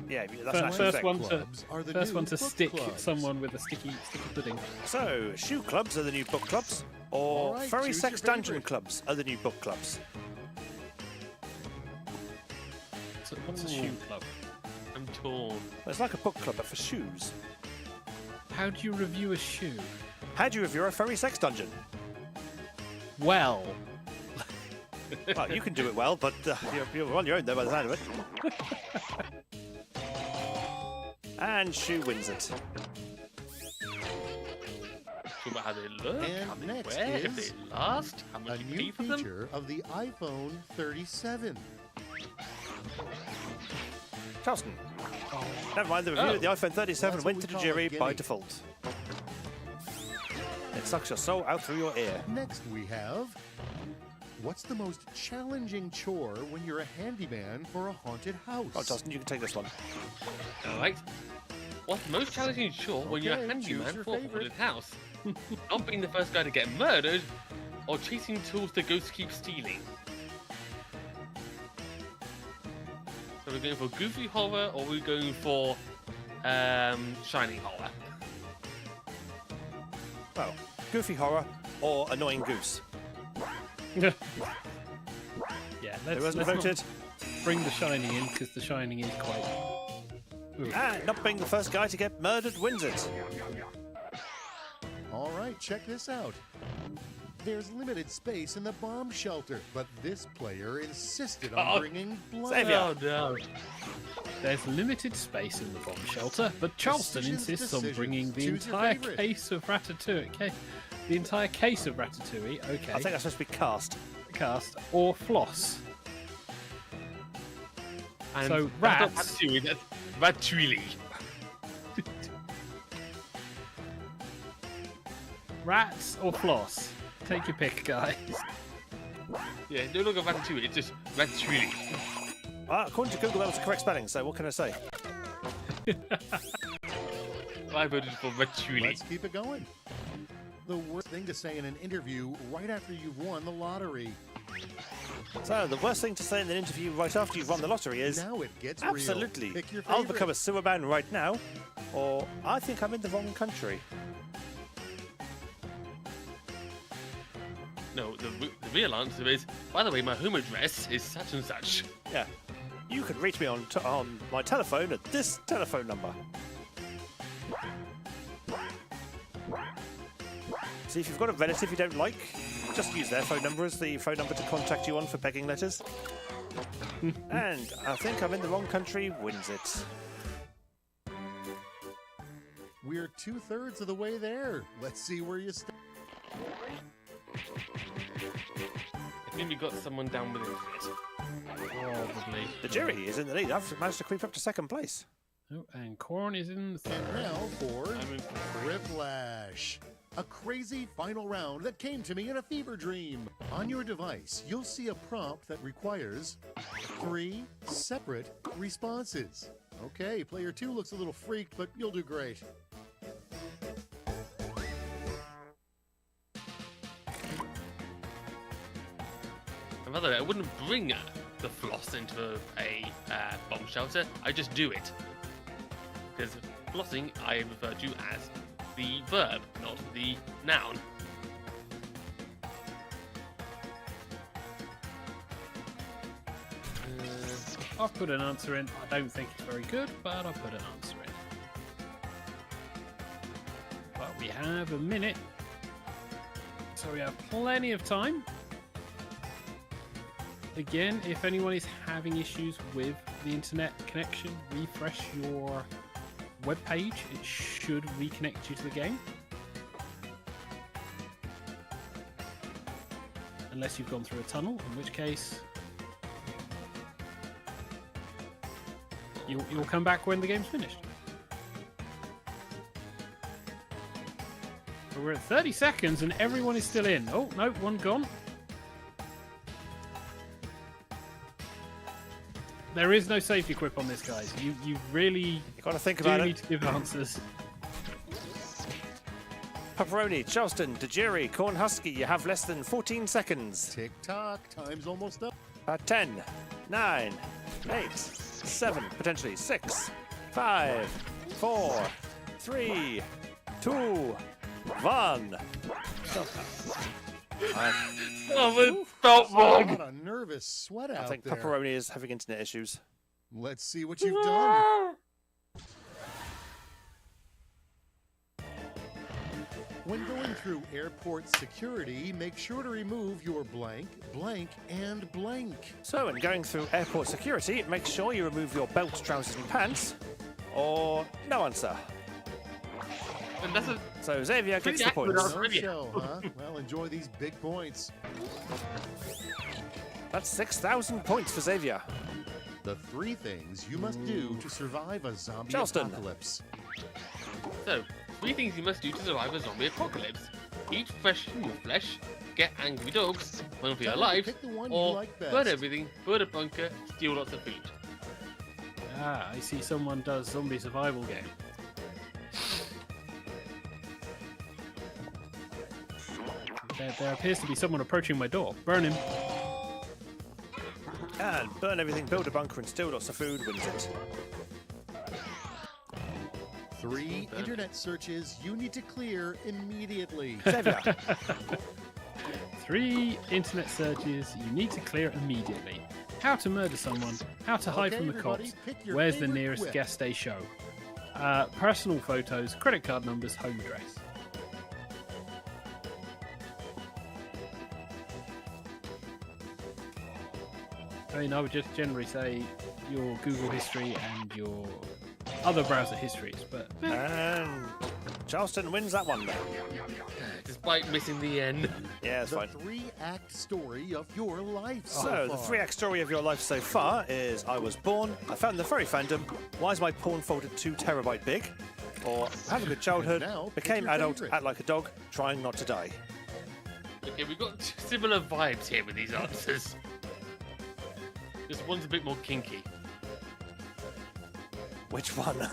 Yeah, that's an actual First thing. one to Clubs are the first new one to book stick clubs. someone with a sticky pudding. So, shoe clubs are the new book clubs, or All right, furry choose sex your dungeon favorite. clubs are the new book clubs. So what's a shoe club? I'm torn. Well, it's like a book club, but for shoes. How do you review a shoe? How do you review a furry sex dungeon? Well, Well, you can do it well, but you're on your own there by the sound of it. And shoe wins it. Talk about how they look, And how they next wear, if is they last, how A much you new pay for them. feature of the iPhone 37. Charleston. Never mind, the review of the iPhone 37 Well, that's went what to we the call jury a by gimme. default. It sucks your soul out through your ear. Next we have, what's the most challenging chore when you're a handyman for a haunted house? Oh, Justin, you can take this one. Alright. What's the most challenging chore when you're a Okay, choose handyman your for a favorite. haunted house? Not being the first guy to get murdered, or chasing tools the ghosts keep stealing. So we're going for goofy horror, or we're going for shining horror? Well, goofy horror or annoying goose. Yeah, Who hasn't let's voted? not bring The Shining in, because The Shining is quite... Ooh. And not being the first guy to get murdered wins it. All right, check this out. There's limited space in the bomb shelter, but this player insisted on Oh, bringing blood. Xavier. Oh no. There's limited space in the bomb shelter, but Charleston Decisions, insists on bringing the Choose your entire favorite. case of Ratatouille. The entire case of Ratatouille, okay. I think that's supposed to be cast. Cast or floss. And So, that's not rats- Ratatouille, that's Ratatouille. Rats or floss? Take your pick, guys. Yeah, no longer Ratatouille, it's just Ratatouille. According to Google, that was the correct spelling, so what can I say? I voted for Ratatouille. Let's keep it going. The worst thing to say in an interview right after you've won the lottery. So, the worst thing to say in an interview right after you've won the lottery is... Now it gets Absolutely. real. Pick your I'll favorite. become a sewer man right now, or I think I'm in the wrong country. No, the real answer is, by the way, my home address is such and such. Yeah. You can reach me on my telephone at this telephone number. See, if you've got a relative you don't like, just use their phone number as the phone number to contact you on for begging letters. And I think I'm in the wrong country wins it. We're 2/3 of the way there. Let's see where you stand. I think we got someone down with it. Probably. The jury is in the lead. I've managed to creep up to second place. Oh, and Corn is in the And third. now for I'm in. Whiplash. A crazy final round that came to me in a fever dream. On your device, you'll see a prompt that requires 3 separate responses. Okay, player 2 looks a little freaked, but you'll do great. And by the way, I wouldn't bring the floss into a bomb shelter. I just do it. Because flossing I refer to as the verb, not the noun. I've put an answer in. I don't think it's very good, but I'll put an answer in. But we have a minute, so we have plenty of time. Again, if anyone is having issues with the internet connection, refresh your web page. It should reconnect you to the game. Unless you've gone through a tunnel, in which case you'll come back when the game's finished. But we're at 30 seconds and everyone is still in. Oh, no, one gone. There is no safety quip on this, guys. You really You got to think do about need it. to give answers. Pepperoni, Charleston, Tajiri, Corn Husky, you have less than 14 seconds. Tick tock, time's almost up. 10, 9, 8, 7, potentially 6, 5, 4, 3, 2, 1. Oh, it felt A wrong! lot of nervous sweat I out think there. Pepperoni is having internet issues. Let's see what you've done. When going through airport security, make sure to remove your blank, blank, and blank. So, when going through airport security, make sure you remove your belt, trousers, and pants. Or no answer. And that's a So, Xavier Pretty gets the accurate points. answer. No Trivia. show, huh? Well, enjoy these big points. That's 6,000 points for Xavier. The 3 things you must do to survive a zombie Charleston. apocalypse. So, 3 things you must do to survive a zombie apocalypse. eat fresh human flesh, get angry dogs, run for your Time to lives, pick the one you or like burn best. everything, burn a bunker, steal lots of food. Ah, I see someone does zombie survival game. There appears to be someone approaching my door. Burn him. And burn everything, build a bunker, and steal lots of food wins it. 3 internet searches you need to clear immediately. Xavier. 3 internet searches you need to clear immediately. How to murder someone, how to hide Okay, from the everybody, cops, pick your where's the favorite nearest quip. gas day show, personal photos, credit card numbers, home address. I mean, I would just generally say your Google history and your other browser histories, but And Charleston wins that one. Despite missing the end. Yeah, it's The fine. 3-act story of your life So, the far. 3-act story of your life so far is I was born, I found the furry fandom, why is my porn folder 2 terabyte big? Or have a good childhood, And now, pick became your adult, favorite. act like a dog, trying not to die. Okay, we've got similar vibes here with these answers. This one's a bit more kinky. Which one?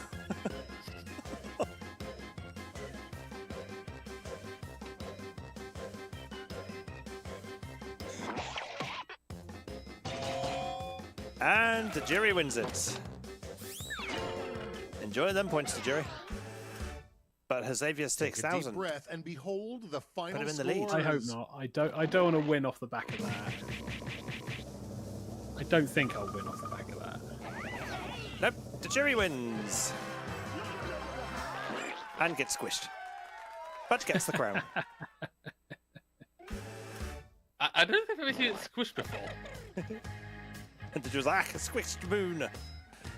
And the jury wins it. Enjoy them points to jury. But Xavier Take a deep 6,000. breath and behold the final him in the lead. I hope scores. not. I don't want to win off the back of that. I don't think I'll win off the back of that. Nope, the jury wins. And gets squished. But gets the crown. I don't think I've ever seen it squished before. And the jury's like, a squished moon.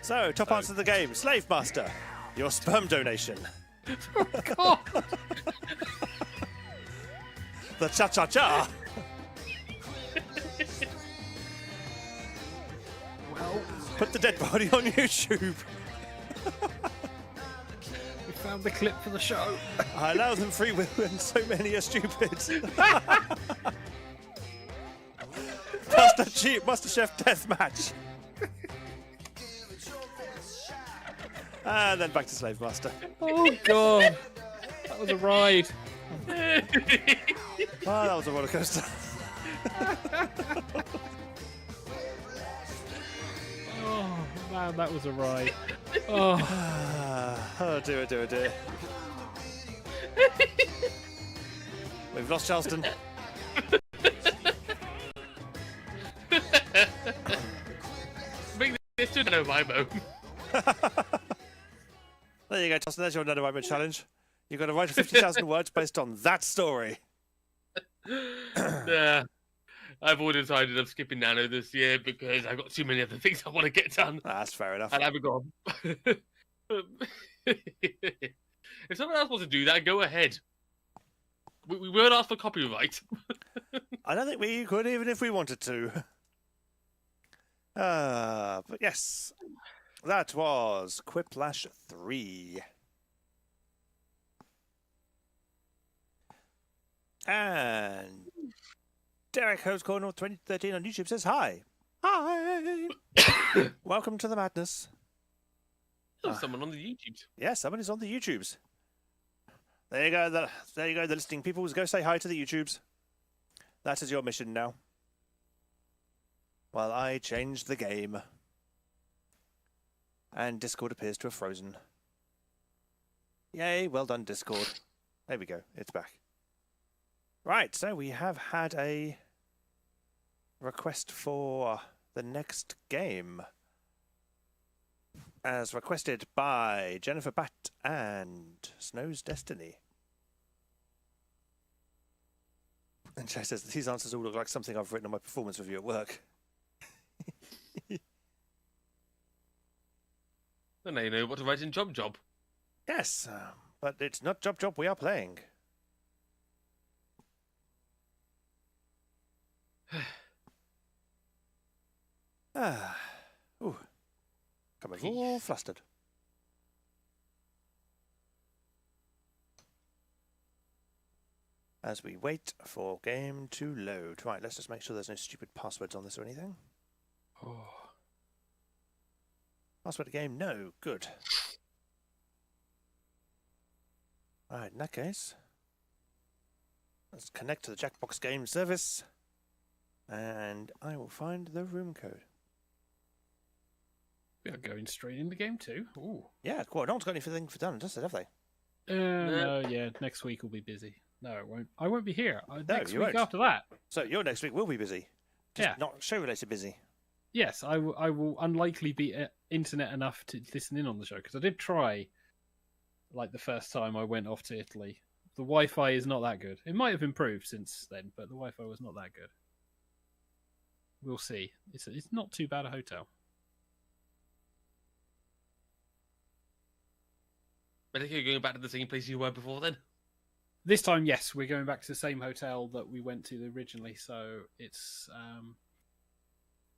So, top answer to the game, Slave Master. Your sperm donation. God! The cha-cha-cha. Well, Put the dead body on YouTube. we found the clip for the show. I allow them free will when so many are stupid. Master Chef Deathmatch. And then back to Slave Master. Oh god, that was a ride. Oh, that was a roller coaster. Oh man, that was a ride. Oh, Oh dear, dear, dear. We've lost Charleston. Bring this to NaNoWriMo. There you go, Charleston. There's your NaNoWriMo challenge. You've got to write 50,000 words based on that story. Yeah. I've already decided I'm skipping Nano this year because I've got too many other things I want to get done. That's fair enough. And I haven't got. If someone else wants to do that, go ahead. We won't ask for copyright. I don't think we could, even if we wanted to. But yes, that was Quiplash 3. And Derek Hose Corner 2013 on YouTube says hi. Hi. Welcome to the madness. Oh, someone on the YouTube. Yeah, someone is on the YouTubes. There you go. There you go. The listening people. Go say hi to the YouTubes. That is your mission now. While I change the game. And Discord appears to have frozen. Yay, well done, Discord. There we go. It's back. Right, so we have had a request for the next game. As requested by Jennifer Batt and Snow's Destiny. And Jay says, these answers all look like something I've written on my performance review at work. And now you know what to write in Job. Yes, but it's not Job we are playing. Ooh. Coming all flustered. as we wait for game to load. Right, let's just make sure there's no stupid passwords on this or anything. Oh. Password game? No. Good. Alright, in that case, let's connect to the Jackbox game service, and I will find the room code. We are going straight into game 2. Ooh. Yeah, cool. No one's got anything for done, just have they? No, yeah. Next week will be busy. No, it won't. I won't be here. Next you week won't. after that. So your next week will be busy. Just Yeah. not show-related busy. Yes, I will unlikely be internet enough to listen in on the show, because I did try, like the first time I went off to Italy. The Wi-Fi is not that good. It might have improved since then, but the Wi-Fi was not that good. We'll see. It's not too bad a hotel. I think you're going back to the same place you were before then. This time, yes, we're going back to the same hotel that we went to originally, so it's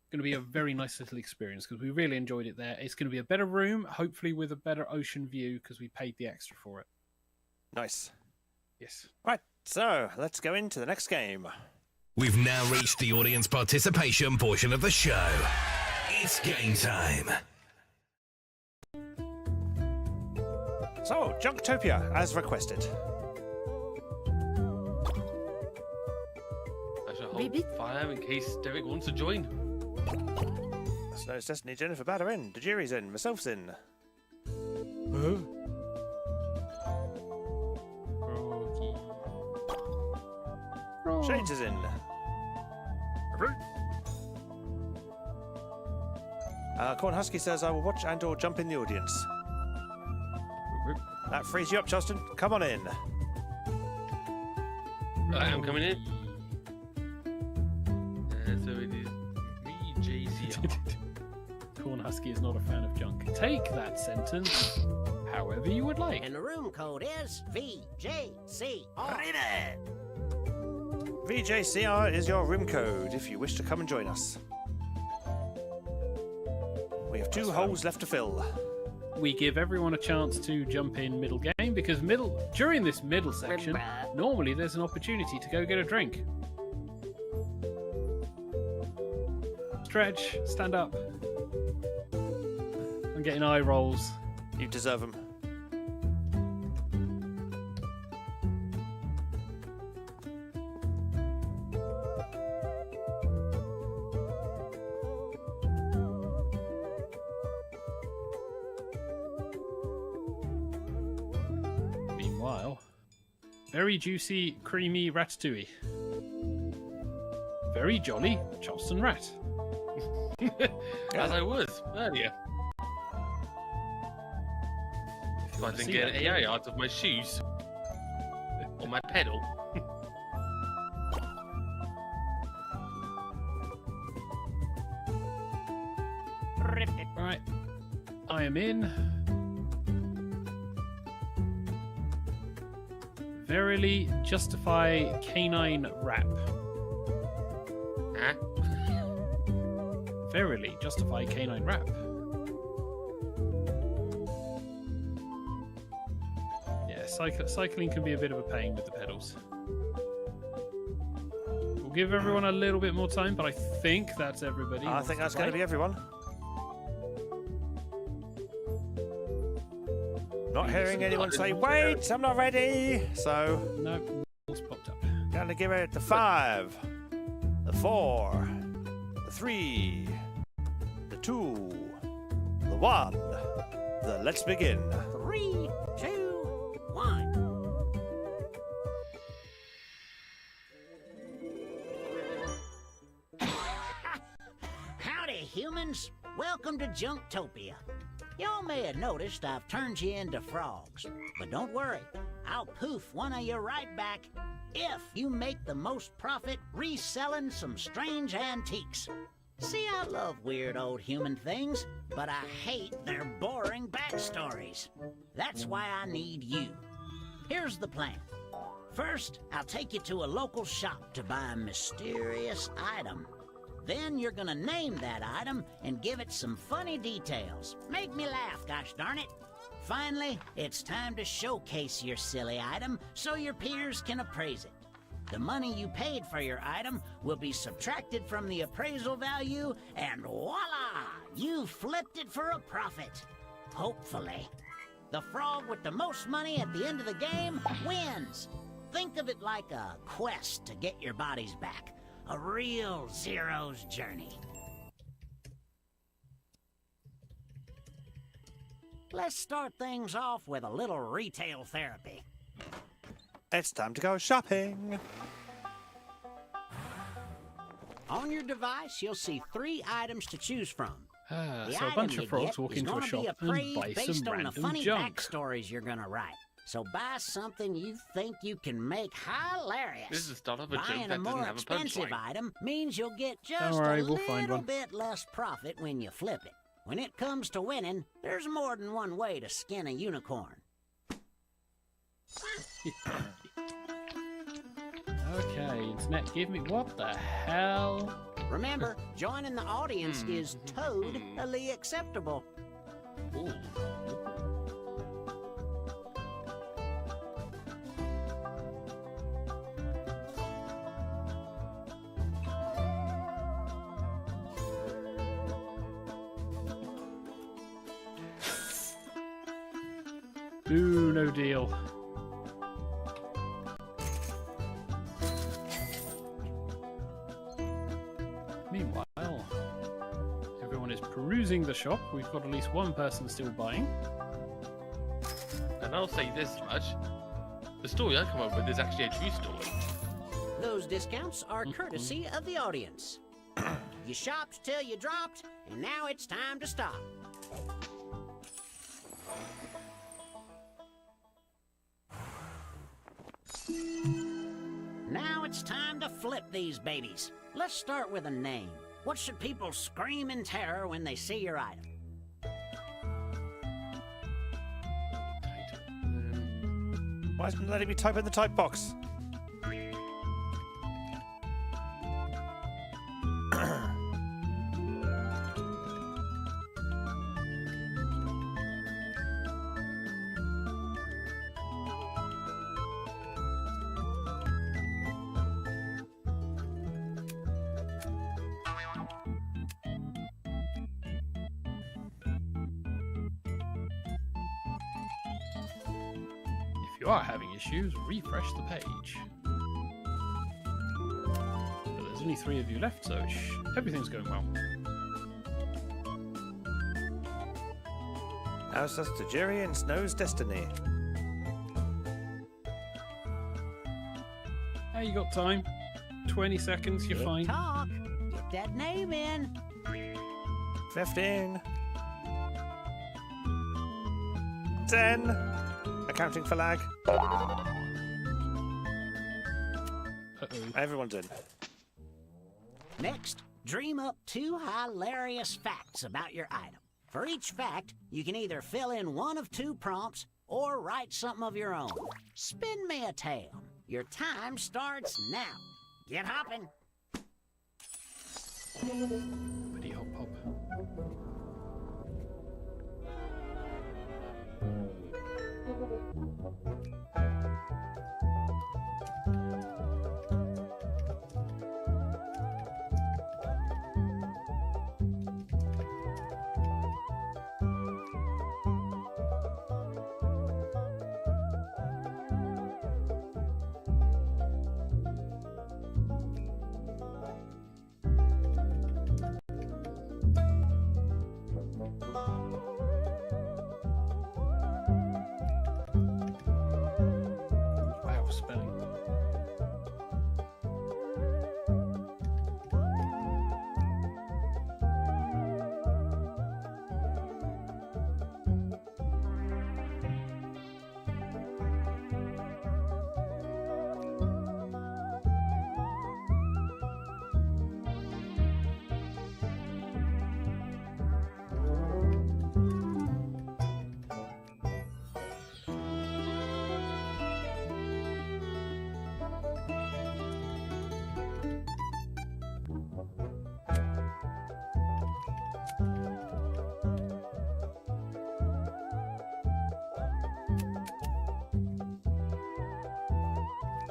going to be a very nice little experience because we really enjoyed it there. It's going to be a better room, hopefully with a better ocean view because we paid the extra for it. Nice. Yes. Right, so let's go into the next game. We've now reached the audience participation portion of the show. It's game time. So, Junktopia, as requested. I shall hold fire in case Derek wants to join. Snow's Destiny, Jennifer Batter in, Tajiri's in, myself's in. Shades is in. Corn Husky says, I will watch and or jump in the audience. That frees you up, Justin. Come on in. I am coming in. So it is VJCR. Corn Husky is not a fan of junk. Take that sentence however you would like. And the room code is VJCR. VJCR is your room code if you wish to come and join us. We have 2 holes left to fill. We give everyone a chance to jump in middle game because during this middle section, normally there's an opportunity to go get a drink. Stretch, stand up. I'm getting eye rolls. You deserve them. Meanwhile, very juicy, creamy ratatouille. Very jolly Charleston rat. As I was earlier. If I didn't get an AI out of my shoes or my pedal. Right, I am in. Verily justify canine rap. Huh? Verily justify canine rap. Yeah, cycling can be a bit of a pain with the pedals. We'll give everyone a little bit more time, but I think that's everybody. I think that's going to be everyone. Not hearing anyone say, wait, I'm not ready. So, No, it's popped up. gonna give it the 5, the 4, the 3, the 2, the 1, the let's begin. 3, 2, 1. Howdy, humans. Welcome to Junktopia. Y'all may have noticed I've turned you into frogs, but don't worry, I'll poof one of you right back if you make the most profit reselling some strange antiques. See, I love weird old human things, but I hate their boring backstories. That's why I need you. Here's the plan. First, I'll take you to a local shop to buy a mysterious item. Then you're gonna name that item and give it some funny details. Make me laugh, gosh darn it. Finally, it's time to showcase your silly item so your peers can appraise it. The money you paid for your item will be subtracted from the appraisal value, and voila! You flipped it for a profit. Hopefully. The frog with the most money at the end of the game wins. Think of it like a quest to get your bodies back. A real Zero's journey. Let's start things off with a little retail therapy. It's time to go shopping. On your device, you'll see 3 items to choose from. The So a item bunch you of frogs get walk is into a gonna shop be and appraised buy based some on the random funny junk. backstories you're gonna write. So buy something you think you can make hilarious. This is the start of a joke Buying a that doesn't more have a expensive punchline. item means you'll get just worry, a we'll find little one. bit less profit when you flip it. When it comes to winning, there's more than one way to skin a unicorn. Okay, internet, give me what the hell? Remember, joining the audience is totally acceptable. Ooh. Ooh, no deal. Meanwhile, everyone is perusing the shop. We've got at least one person still buying. And I'll say this much. The story I come up with is actually a true story. Those discounts are courtesy of the audience. You shopped till you dropped, and now it's time to stop. Now it's time to flip these babies. Let's start with a name. What should people scream in terror when they see your item? Why isn't it letting me type in the type box? If you are having issues, refresh the page. But there's only 3 of you left, so everything's going well. Now it's just to Jerry and Snow's destiny. Hey, you got time. 20 seconds, you're fine. Talk. Get that name in. 15. 10. Accounting for lag. Uh-oh. Everyone's in. Next, dream up 2 hilarious facts about your item. For each fact, you can either fill in one of 2 prompts or write something of your own. Spin me a tale. Your time starts now. Get hopping. Pretty hop hop. Wow, spelling.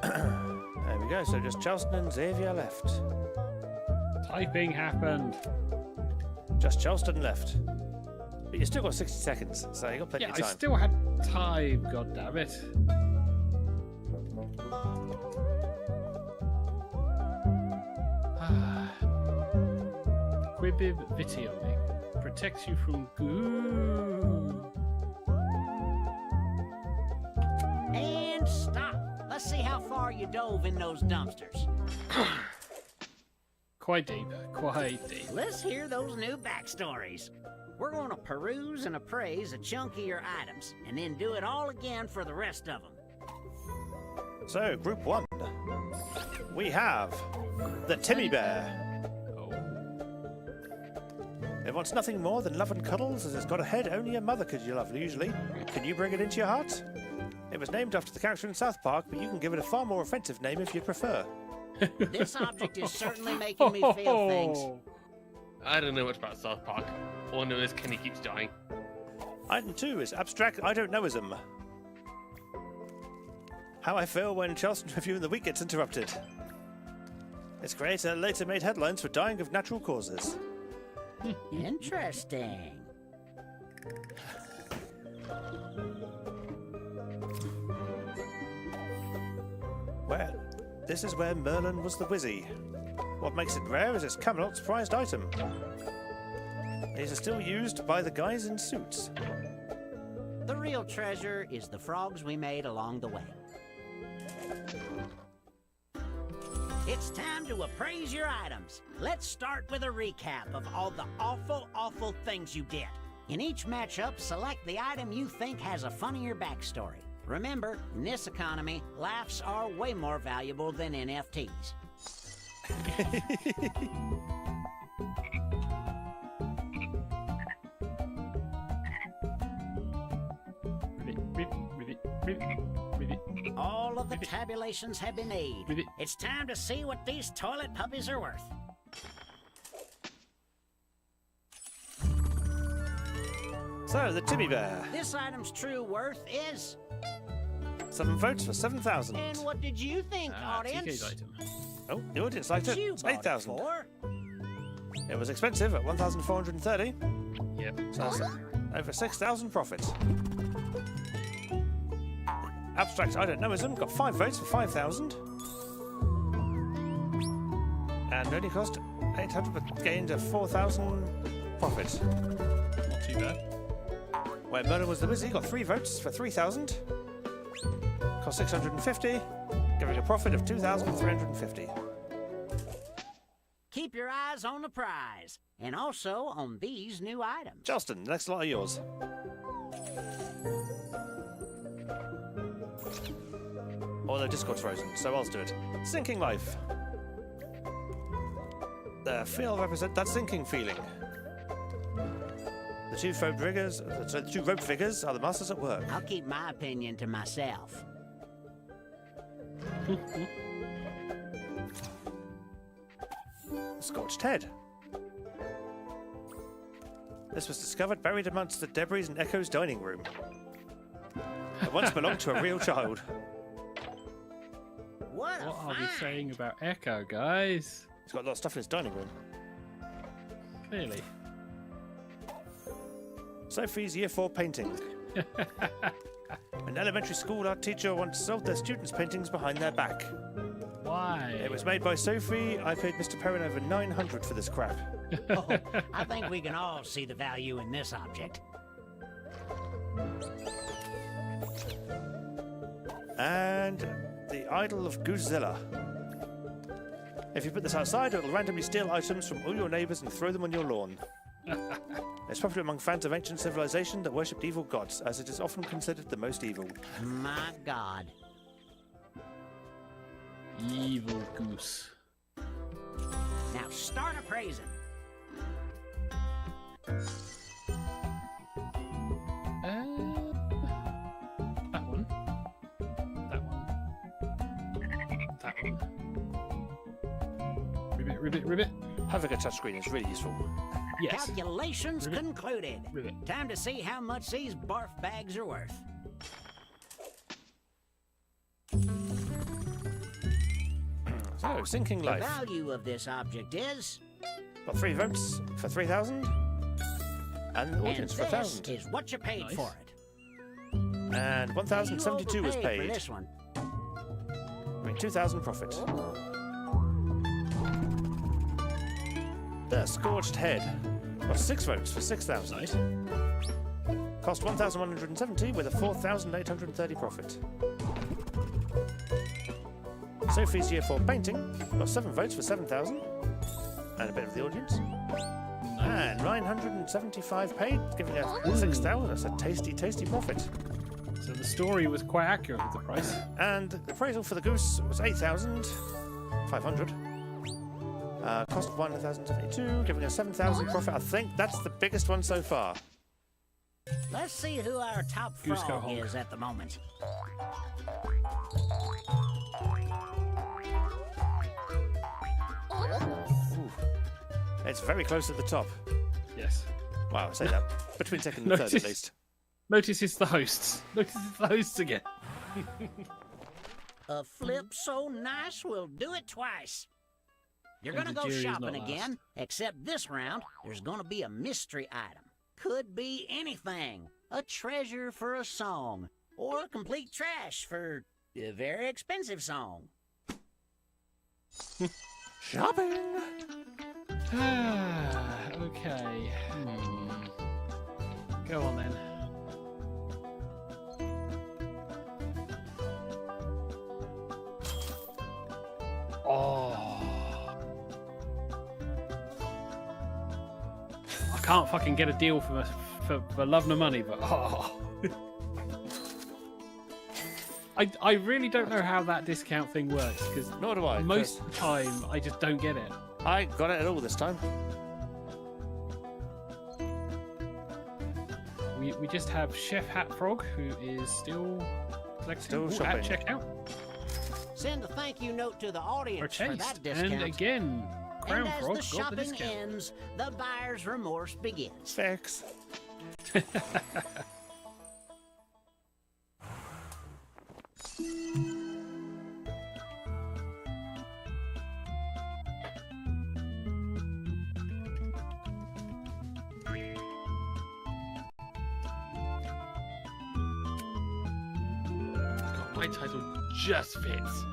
There we go. So just Charleston and Xavier left. Typing happened. Just Charleston left. But you still got 60 seconds, so you got plenty Yeah, of time. I still had time, god damn it. Quibib Vitioni protects you from goo. And stop. Let's see how far you dove in those dumpsters. Quite deep, quite deep. Let's hear those new backstories. We're going to peruse and appraise a chunk of your items, and then do it all again for the rest of them. So, Group 1. We have the Timmy Bear. Oh. It wants nothing more than love and cuddles, as it's got a head only a mother could love usually. Can you bring it into your heart? It was named after the character in South Park, but you can give it a far more offensive name if you prefer. This object is certainly making me feel things. I don't know much about South Park. All I know is Kenny keeps dying. Item 2 is abstract I don't knowism. How I feel when Charleston Review of the Week gets interrupted. Its creator later made headlines for dying of natural causes. Interesting. Well, this is where Merlin was the Wizzy. What makes it rare is its Camelot's prized item. These are still used by the guys in suits. The real treasure is the frogs we made along the way. It's time to appraise your items. Let's start with a recap of all the awful things you did. In each matchup, select the item you think has a funnier backstory. Remember, in this economy, laughs are way more valuable than NFTs. All of the tabulations have been made. It's time to see what these toilet puppies are worth. So, the Timmy Bear. This item's true worth is... 7 votes for 7,000. And what did you think, TK's audience? item. Oh, the audience liked it. You It's bought 8,000. for? It was expensive at 1,430. Yep. So that's over 6,000 profit. Abstract I don't knowism got 5 votes for 5,000. And only cost 800 but gained a 4,000 profit. Not too bad. Where Merlin was the Wizzy got 3 votes for 3,000. Cost 650, giving a profit of 2,350. Keep your eyes on the prize, and also on these new items. Justin, the next lot are yours. Although Discord's frozen, so I'll do it. Sinking life. The feel represent that sinking feeling. The two rope figures are the masters at work. I'll keep my opinion to myself. Scorched head. This was discovered buried amongst the debris in Echo's dining room. It once belonged to a real child. What a What are we find! saying about Echo, guys? He's got a lot of stuff in his dining room. Clearly. Sophie's Year 4 painting. An elementary school art teacher once sold their students' paintings behind their back. Why? It was made by Sophie. I paid Mr. Perrin over 900 for this crap. Oh, I think we can all see the value in this object. And the Idol of Goozilla. If you put this outside, it'll randomly steal items from all your neighbours and throw them on your lawn. It's popular among fans of ancient civilization that worshipped evil gods, as it is often considered the most evil. My God. Evil goose. Now start appraising. That one. That one. That one. Ribbit, ribbit. Having a touchscreen is really useful. Yes. Calculations Ribbit. concluded. Ribbit. Time to see how much these barf bags are worth. So, Sinking The Life. value of this object is... Got 3 votes for 3,000. And the And audience for this 1,000. is what you paid Nice. for it. And 1,072 was You overpaid paid. for this one. I mean, 2,000 profit. The Scorched Head. Got 6 votes for 6,000. Nice. Cost 1,170 with a 4,830 profit. Sophie's Year 4 Painting. Got 7 votes for 7,000. And a bit of the audience. And 975 paid, giving us 6,000. That's a tasty, tasty profit. So the story was quite accurate with the price. And the appraisal for the goose was 8,500. Cost 1,072, giving us 7,000 profit. I think that's the biggest one so far. Let's see who our top Goose go frog honk. is at the moment. Ooh. It's very close at the top. Yes. Wow, I say that. Between second and third at Notice- least. Notice it's the hosts. Notice it's the hosts again. A flip so nice we'll do it twice. You're And gonna the go jury's shopping not last. again, except this round there's gonna be a mystery item. Could be anything. A treasure for a song, or complete trash for a very expensive song. Shopping! Okay. Go on then. Oh. I can't fucking get a deal for love nor money, but I really don't know how that discount thing works because Nor do I. most of the time I just don't get it. I got it at all this time. We just have Chef Hat Frog who is still collecting Still at shopping. checkout Send a thank you note to the for audience for taste. that discount. And again, Crown And as Frog the got the shopping discount. ends, the buyer's remorse begins. Fix. God, my title just fits.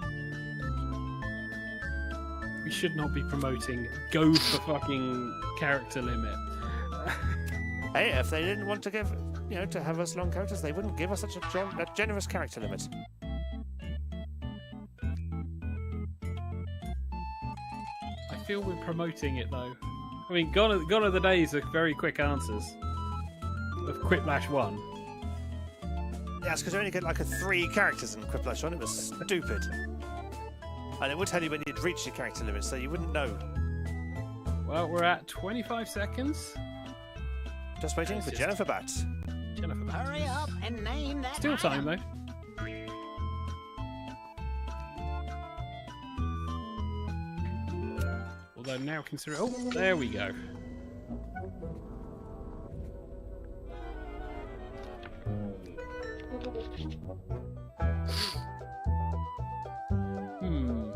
We should not be promoting go for fucking character limit. Hey, if they didn't want to give, to have us long characters, they wouldn't give us such a generous character limit. I feel we're promoting it though. I mean, gone are the days of very quick answers. Of Quiplash 1. Yeah, it's because you only get like 3 characters in Quiplash on. It was stupid. And it would tell you when you'd reached your character limit, so you wouldn't know. Well, we're at 25 seconds. Just waiting It's for just- Jennifer Batt. Jennifer Bates. Hurry up and name that Still time item. though. Although now consider. Oh, there we go. Hmm.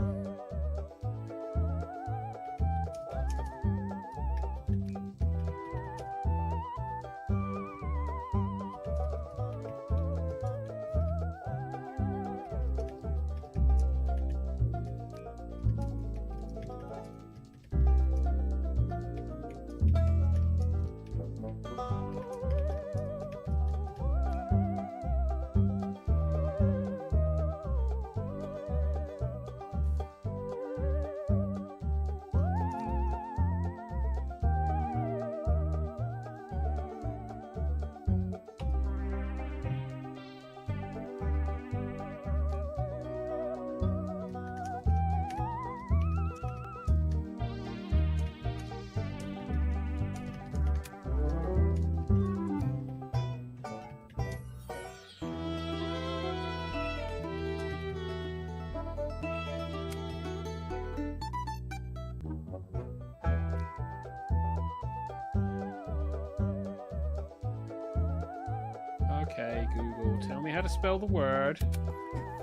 Okay, Google, tell me how to spell the word.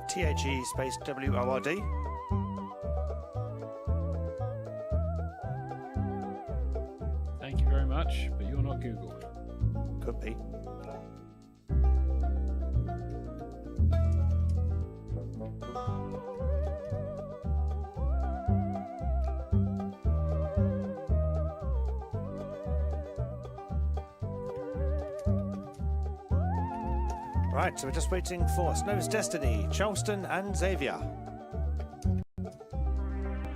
THE space WORD. much, but you're not Google. Could be. Right, so we're just waiting for Snow's Destiny, Charleston, and Xavier.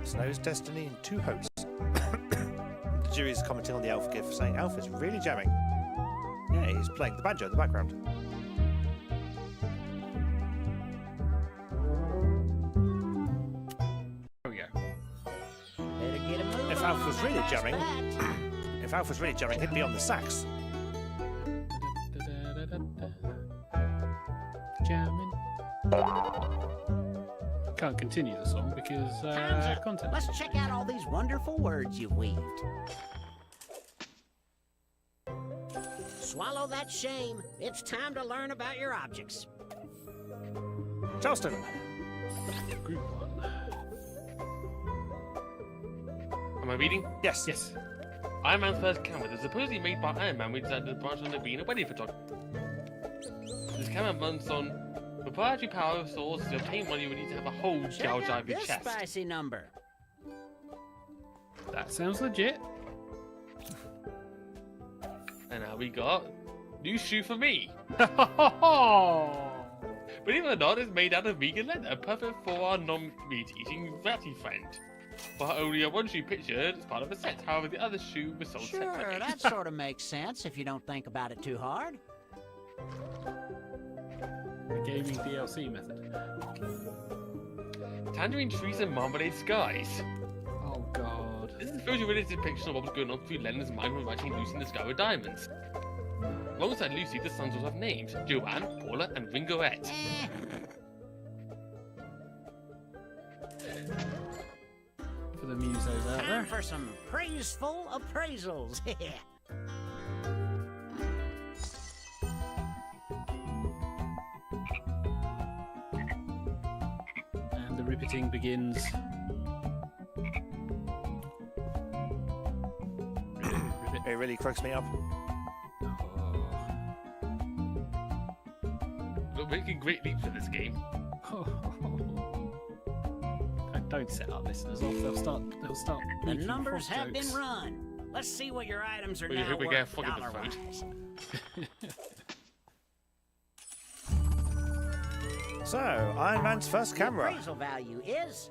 Snow's Destiny and 2 hosts. The jury's commenting on the Alf GIF, saying Alf is really jamming. Yeah, he's playing the banjo in the background. There we go. Better get a move If on Alf was that really last jamming, bat. if Alf was really jamming, he'd be on the sax. Jamming. Can't continue the song because Time's up. content. Let's check out all these wonderful words you've weaved. Swallow that shame. It's time to learn about your objects. Charleston. Group 1. Am I reading? Yes. Yes. Iron Man's first camera is supposedly made by Iron Man, which decided to branch on being a wedding photographer. This camera runs on proprietary power source to obtain money when you need to have a hole Check gouged out out of your this chest. spicy number. That sounds legit. And now we got new shoe for me. Oh, Believe it or not, it's made out of vegan leather, perfect for our non-meat eating ratty friend. But only a one shoe pictured as part of a set. However, the other shoe was sold Sure, separately. that sort of makes sense if you don't think about it too hard. the gaming DLC method. Tangerine trees and marmalade skies. Oh god. This is a photo-realistic depiction of what was going on through Lennon's mind when writing Lucy in the Sky with Diamonds. Alongside Lucy, the sons will have names: Joanne, Paula, and Ringoette. Eh, For the musos out time there. for some praiseful appraisals. And the riveting begins. Rivet. It really cracks me up. We're making great leaps in this game. Don't set our listeners off. They'll start. The making numbers frog have jokes. been run. Let's see what your items are We now hope we get a worth frog in the dollar-wise. So, Iron Man's first The camera. appraisal value is,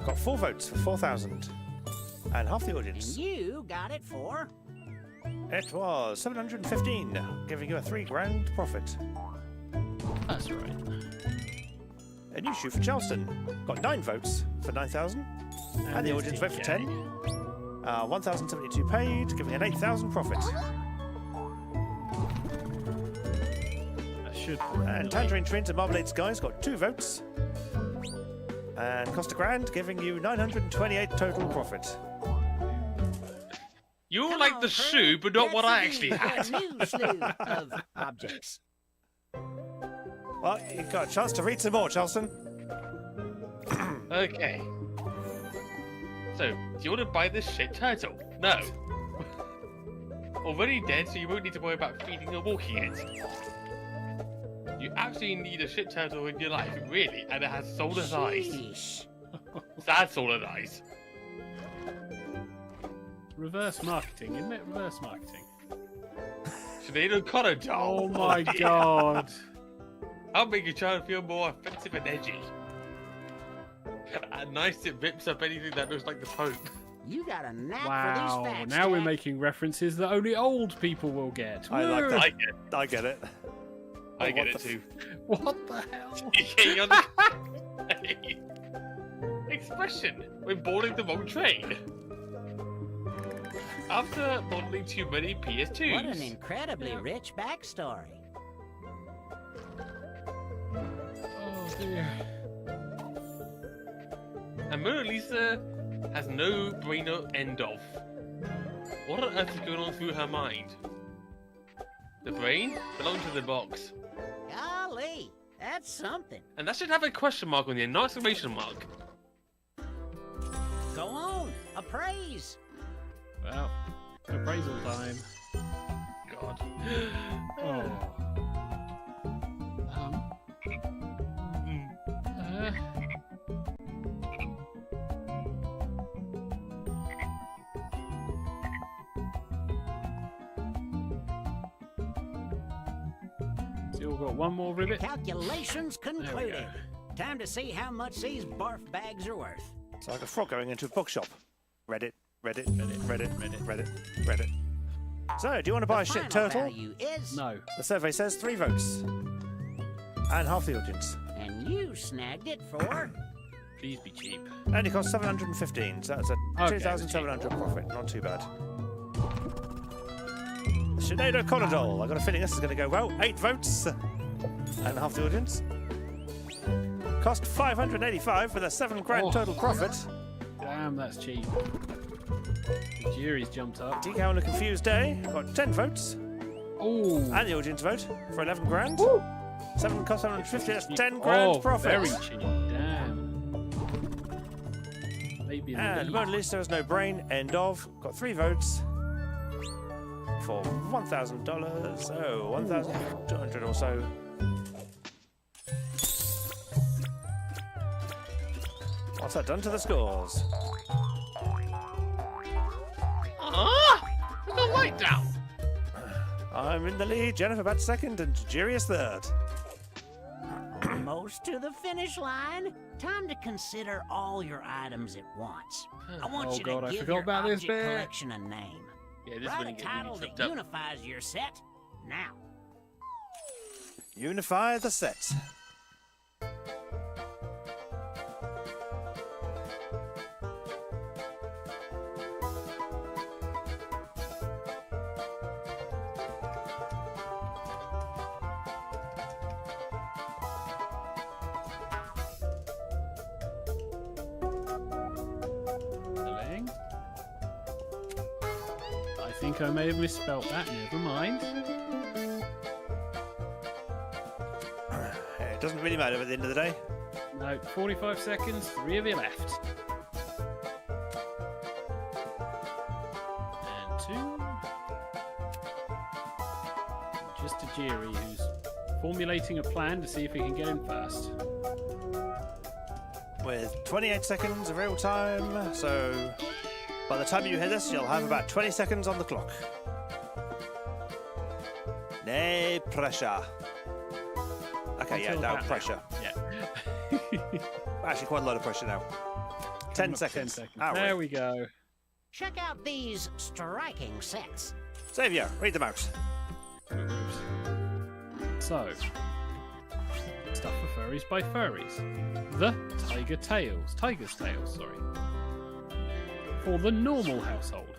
Got 4 votes for 4,000. And half the and audience. you got it for. It was 715, giving you a $3,000 profit. That's right. A new shoe for Charleston. Got 9 votes for 9,000. And the audience vote for 10. 1,072 paid, giving an 8,000 profit. That should. And Tangerine Twins and Marmalade Skies got 2 votes. And cost $1,000, giving you 928 total profit. You all Come like on, the crew. shoe, but not Let's what I begin actually had. a new slew of objects. Well, you've got a chance to read some more, Charleston. Okay. So, do you want to buy this shit turtle? No. Already dead, so you won't need to worry about feeding or walking it. You actually need a shit turtle in your life, really, and it has soulless eyes. Sheesh. Sad soulless eyes. Reverse marketing, isn't it? Reverse marketing. Sinead O'Connor doll. Oh my god. I'll make your child feel more offensive and edgy. And nice, it rips up anything that looks like the Pope. You got a knack for Wow. these facts. Now we're Jack. making references that only old people will get. I like Woo! that. I get it. I I get what it the too. What the hell? Getting on the... Expression when boarding the wrong train. After modeling too many PS2s. What an incredibly rich backstory. Oh dear. And Mona Lisa has no brain or end of. What on earth is going on through her mind? The brain belongs to the box. Golly, that's something. And that should have a question mark on the end, not exclamation mark. Go on, appraise. Well, Appraisal time. God. Oh. Still got one more ribbit. Calculations concluded. Time to see how much these barf bags are worth. It's like a frog going into a bookshop. Reddit, Reddit, Reddit, Reddit, Reddit, Reddit, Reddit. So, do you want to buy a shit turtle? Value is... No. The survey says 3 votes. And half the audience. And you snagged it for... Please be cheap. Only cost 715, so that's a Okay, 2,700 profit. Not too bad. Sinead Conadole. I've got a feeling this is going to go well. 8 votes. And half the audience. Cost 585 with a 7 grand total profit. Damn, that's cheap. The jury's jumped up. DK on a confused day. Got 10 votes. Oh. And the audience vote for 11 grand. 7 cost 750. That's 10 grand profit. Very cheap. Damn. Maybe And Mona Lisa has no brain. End of. Got 3 votes. For $1,000. So 1,200 or so. What's that done to the scores? Put the light down. I'm in the lead. Jennifer Bat second and Jerry is third. Almost to the finish line. Time to consider all your items at once. I want you God, to I give forgot your about this object bit. collection a name. Yeah, this is Write when a it gets title really that tripped up. unifies your set now. Unify the set. I think I may have misspelt that. Never mind. It doesn't really matter at the end of the day. No, 45 seconds. 3 of you left. And 2. Just a Jiri who's formulating a plan to see if he can get in first. With 28 seconds of real time, so by the time you hear this, you'll have about 20 seconds on the clock. No pressure. Okay, yeah, no pressure. Yeah. Actually, quite a lot of pressure now. 10 seconds. 10 seconds. Ah, There right. we go. Check out these striking sets. Xavier, read them out. So, stuff for furries by furries. The Tiger's Tails, sorry. For the normal household.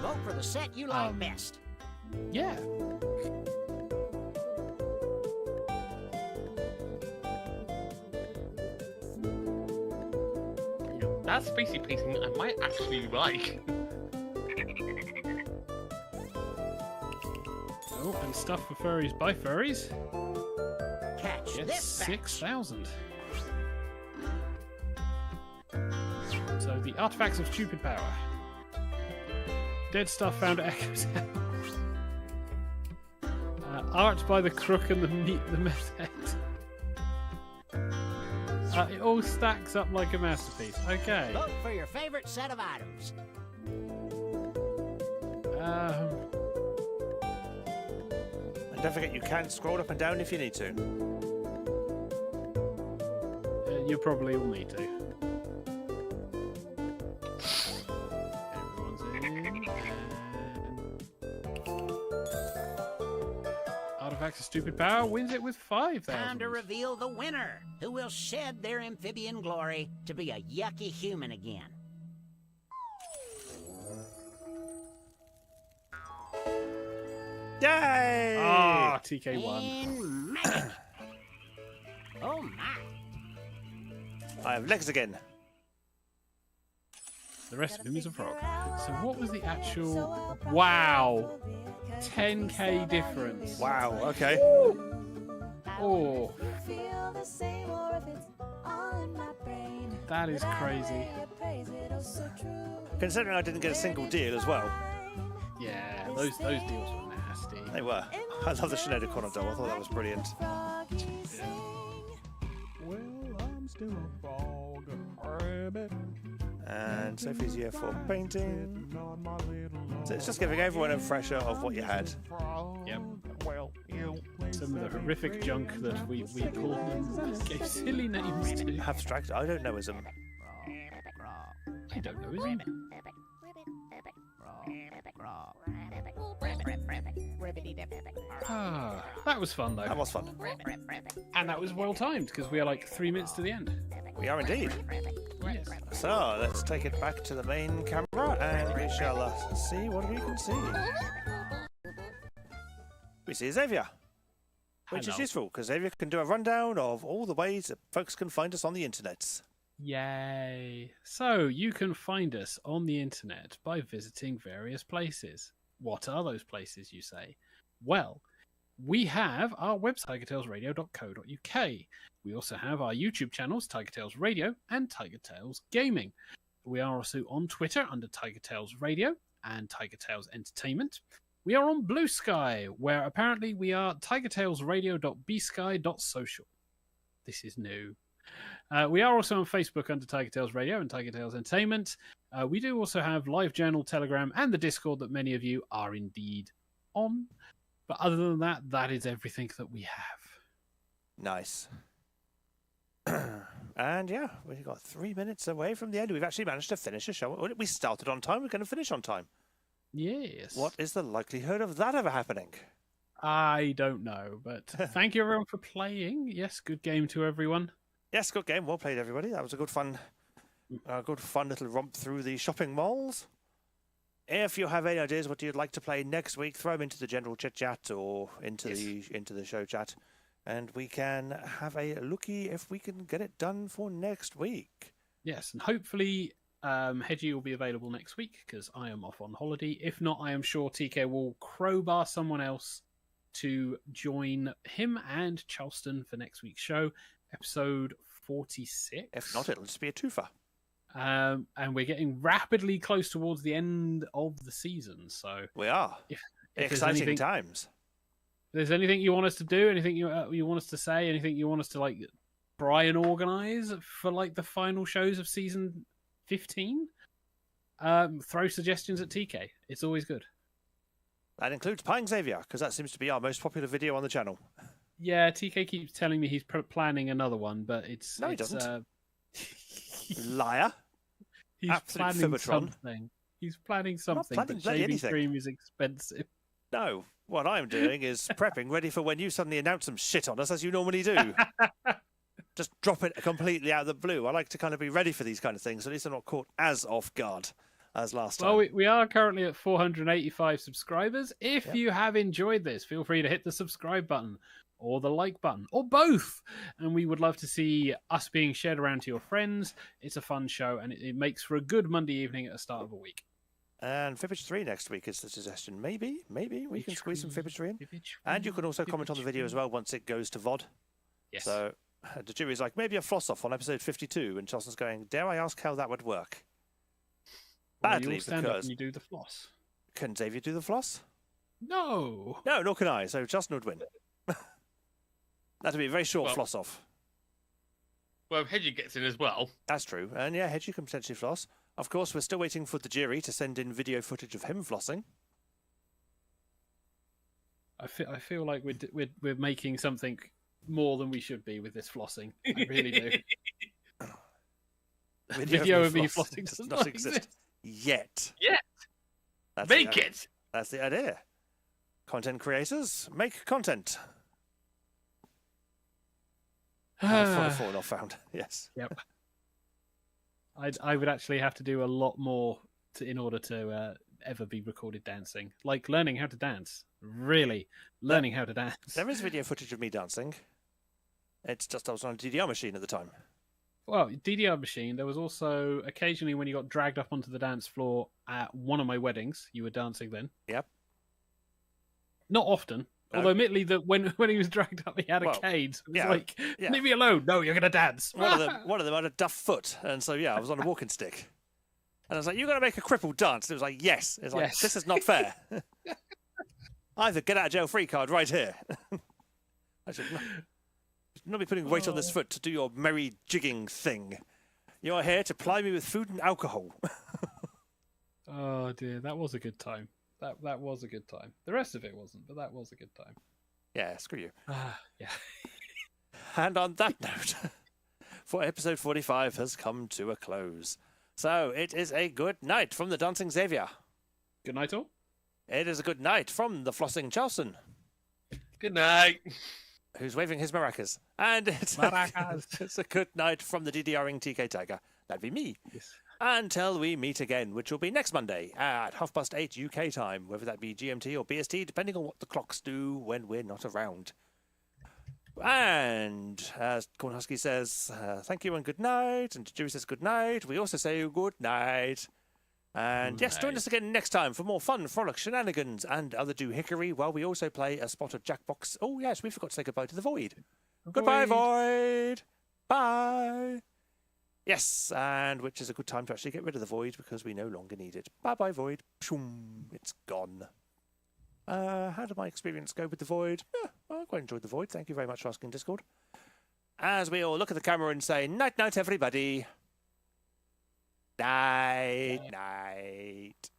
Vote for the set you like best. Yeah. That spacey painting I might actually like. Oh, and stuff for furries by furries. Catch Yes, this batch. 6,000. So the artifacts of stupid power. Dead stuff found at Echo's house. Art by the crook and the meth head. It all stacks up like a masterpiece. Okay. Vote for your favorite set of items. And don't forget, you can scroll up and down if you need to. You probably will need to. Everyone's in. Artifacts of stupid power wins it with 5,000. Time to reveal the winner, who will shed their amphibian glory to be a yucky human again. Yay! Ah, TK1. And magic. Oh my. I have legs again. The rest of him is a frog. So what was the actual... Wow! 10k difference. Wow, okay. Oh. That is crazy. Considering I didn't get a single deal as well. Yeah, those deals were nasty. They were. I love the Sinead O'Connor doll. I thought that was brilliant. Well, I'm still a frog, rabbit. And Sophie's year for painting. So it's just giving everyone a refresher of what you had. Yep. Well, you Some of the horrific junk that we pulled and gave silly names to. Abstract, I don't know ism. I don't know, is it? Ah, that was fun though. That was fun. And that was well timed because we are like 3 minutes to the end. We are indeed. Yes. So let's take it back to the main camera and we shall see what we can see. We see Xavier, which is Hello. useful because Xavier can do a rundown of all the ways that folks can find us on the internet. Yay. So you can find us on the internet by visiting various places. What are those places, you say? Well, we have our website, tigertailsradio.co.uk. We also have our YouTube channels, TigerTails Radio and TigerTails Gaming. We are also on Twitter under TigerTails Radio and TigerTails Entertainment. We are on Blue Sky, where apparently we are tigertailsradio.bsky.social. This is new. We are also on Facebook under TigerTails Radio and TigerTails Entertainment. We do also have LiveJournal, Telegram, and the Discord that many of you are indeed on. But other than that, that is everything that we have. Nice. And yeah, we've got 3 minutes away from the end. We've actually managed to finish a show. We started on time. We're going to finish on time. Yes. What is the likelihood of that ever happening? I don't know, but thank you everyone for playing. Yes, good game to everyone. Yes, good game. Well played, everybody. That was a good fun little romp through the shopping malls. If you have any ideas what you'd like to play next week, throw them into the general chit chat or into the show chat, and we can have a looky if we can get it done for next week. Yes, and hopefully Hedgie will be available next week because I am off on holiday. If not, I am sure TK will crowbar someone else to join him and Charleston for next week's show, episode 46. If not, it'll just be a twofer. And we're getting rapidly close towards the end of the season, so We are. if Exciting times. If there's anything you want us to do, anything you want us to say, anything you want us to like try and organise for like the final shows of season 15, throw suggestions at TK. It's always good. That includes Pine Xavier, because that seems to be our most popular video on the channel. Yeah, TK keeps telling me he's planning another one, but it's No, he doesn't. Liar. Liar. He's Absolute planning Fibotron. something. He's planning something, planning but bloody shaving anything. cream is expensive. No, what I'm doing is prepping, ready for when you suddenly announce some shit on us, as you normally do. Just drop it completely out of the blue. I like to kind of be ready for these kind of things, at least I'm not caught as off guard as last time. Well, we are currently at 485 subscribers. If you have enjoyed this, feel free to hit the subscribe button or the like button or both. And we would love to see us being shared around to your friends. It's a fun show and it makes for a good Monday evening at the start of a week. And Fibbage 3 next week is the suggestion. Maybe we can squeeze some Fibbage 3 in. And you can also comment on the video as well once it goes to VOD. Yes. So the jury's like, maybe a floss off on episode 52. And Charleston's going, dare I ask how that would work? Well, Badly, you'll stand up because... and you do the floss. Can Xavier do the floss? No. No, nor can I. So Justin would win. That'd be a very short Well- floss off. Well, if Hedgie gets in as well. That's true. And yeah, Hedgie can potentially floss. Of course, we're still waiting for the jury to send in video footage of him flossing. I feel like we're making something more than we should be with this flossing. I really do. Video of me flossing does does not not exist yet. Yet. That's Make the, it! That's the idea. Content creators, make content. Fall not found. Yes. Yep. I would actually have to do a lot more in order to ever be recorded dancing. Like learning how to dance. Really. Learning how to dance. There is video footage of me dancing. It's just I was on a DDR machine at the time. Well, DDR machine. There was also occasionally when you got dragged up onto the dance floor at one of my weddings. You were dancing then. Yep. Not often, Although, admittedly, that when he was dragged up, he had a Well, cane. So it was yeah, like, yeah. leave me alone. No, you're going to dance. One of them had a duff foot, and so yeah, I was on a walking stick. And I was like, "You're going to make a crippled dance?" And it was like, "Yes." It's like, Yes. "This is not fair." I have a get out of jail free card right here. I should not be putting weight on this foot to do your merry jigging thing. You are here to ply me with food and alcohol. Oh dear, that was a good time. That was a good time. The rest of it wasn't, but that was a good time. Yeah, screw you. Yeah. And on that note, for episode 45 has come to a close. So it is a good night from the Dancing Xavier. Good night, all. It is a good night from the Flossing Charleston, Good night. who's waving his maracas. And it's Maracas. it's a good night from the DDRing TK Tiger. That'd be me. Yes. Until we meet again, which will be next Monday at 8:30 UK time, whether that be GMT or BST, depending on what the clocks do when we're not around. And as Corn Husky says, thank you and good night. And Dewey says good night. We also say good night. And Good yes, join night. us again next time for more fun, frolic, shenanigans, and other doohickery, while we also play a spot of Jackbox. Oh, yes, we forgot to say goodbye to the Void. Goodbye, Void. Bye. Yes, and which is a good time to actually get rid of the Void because we no longer need it. Bye-bye, Void. Shoom, it's gone. How did my experience go with the Void? Yeah, I quite enjoyed the Void. Thank you very much for asking, Discord. As we all look at the camera and say, night-night, everybody. Night-night.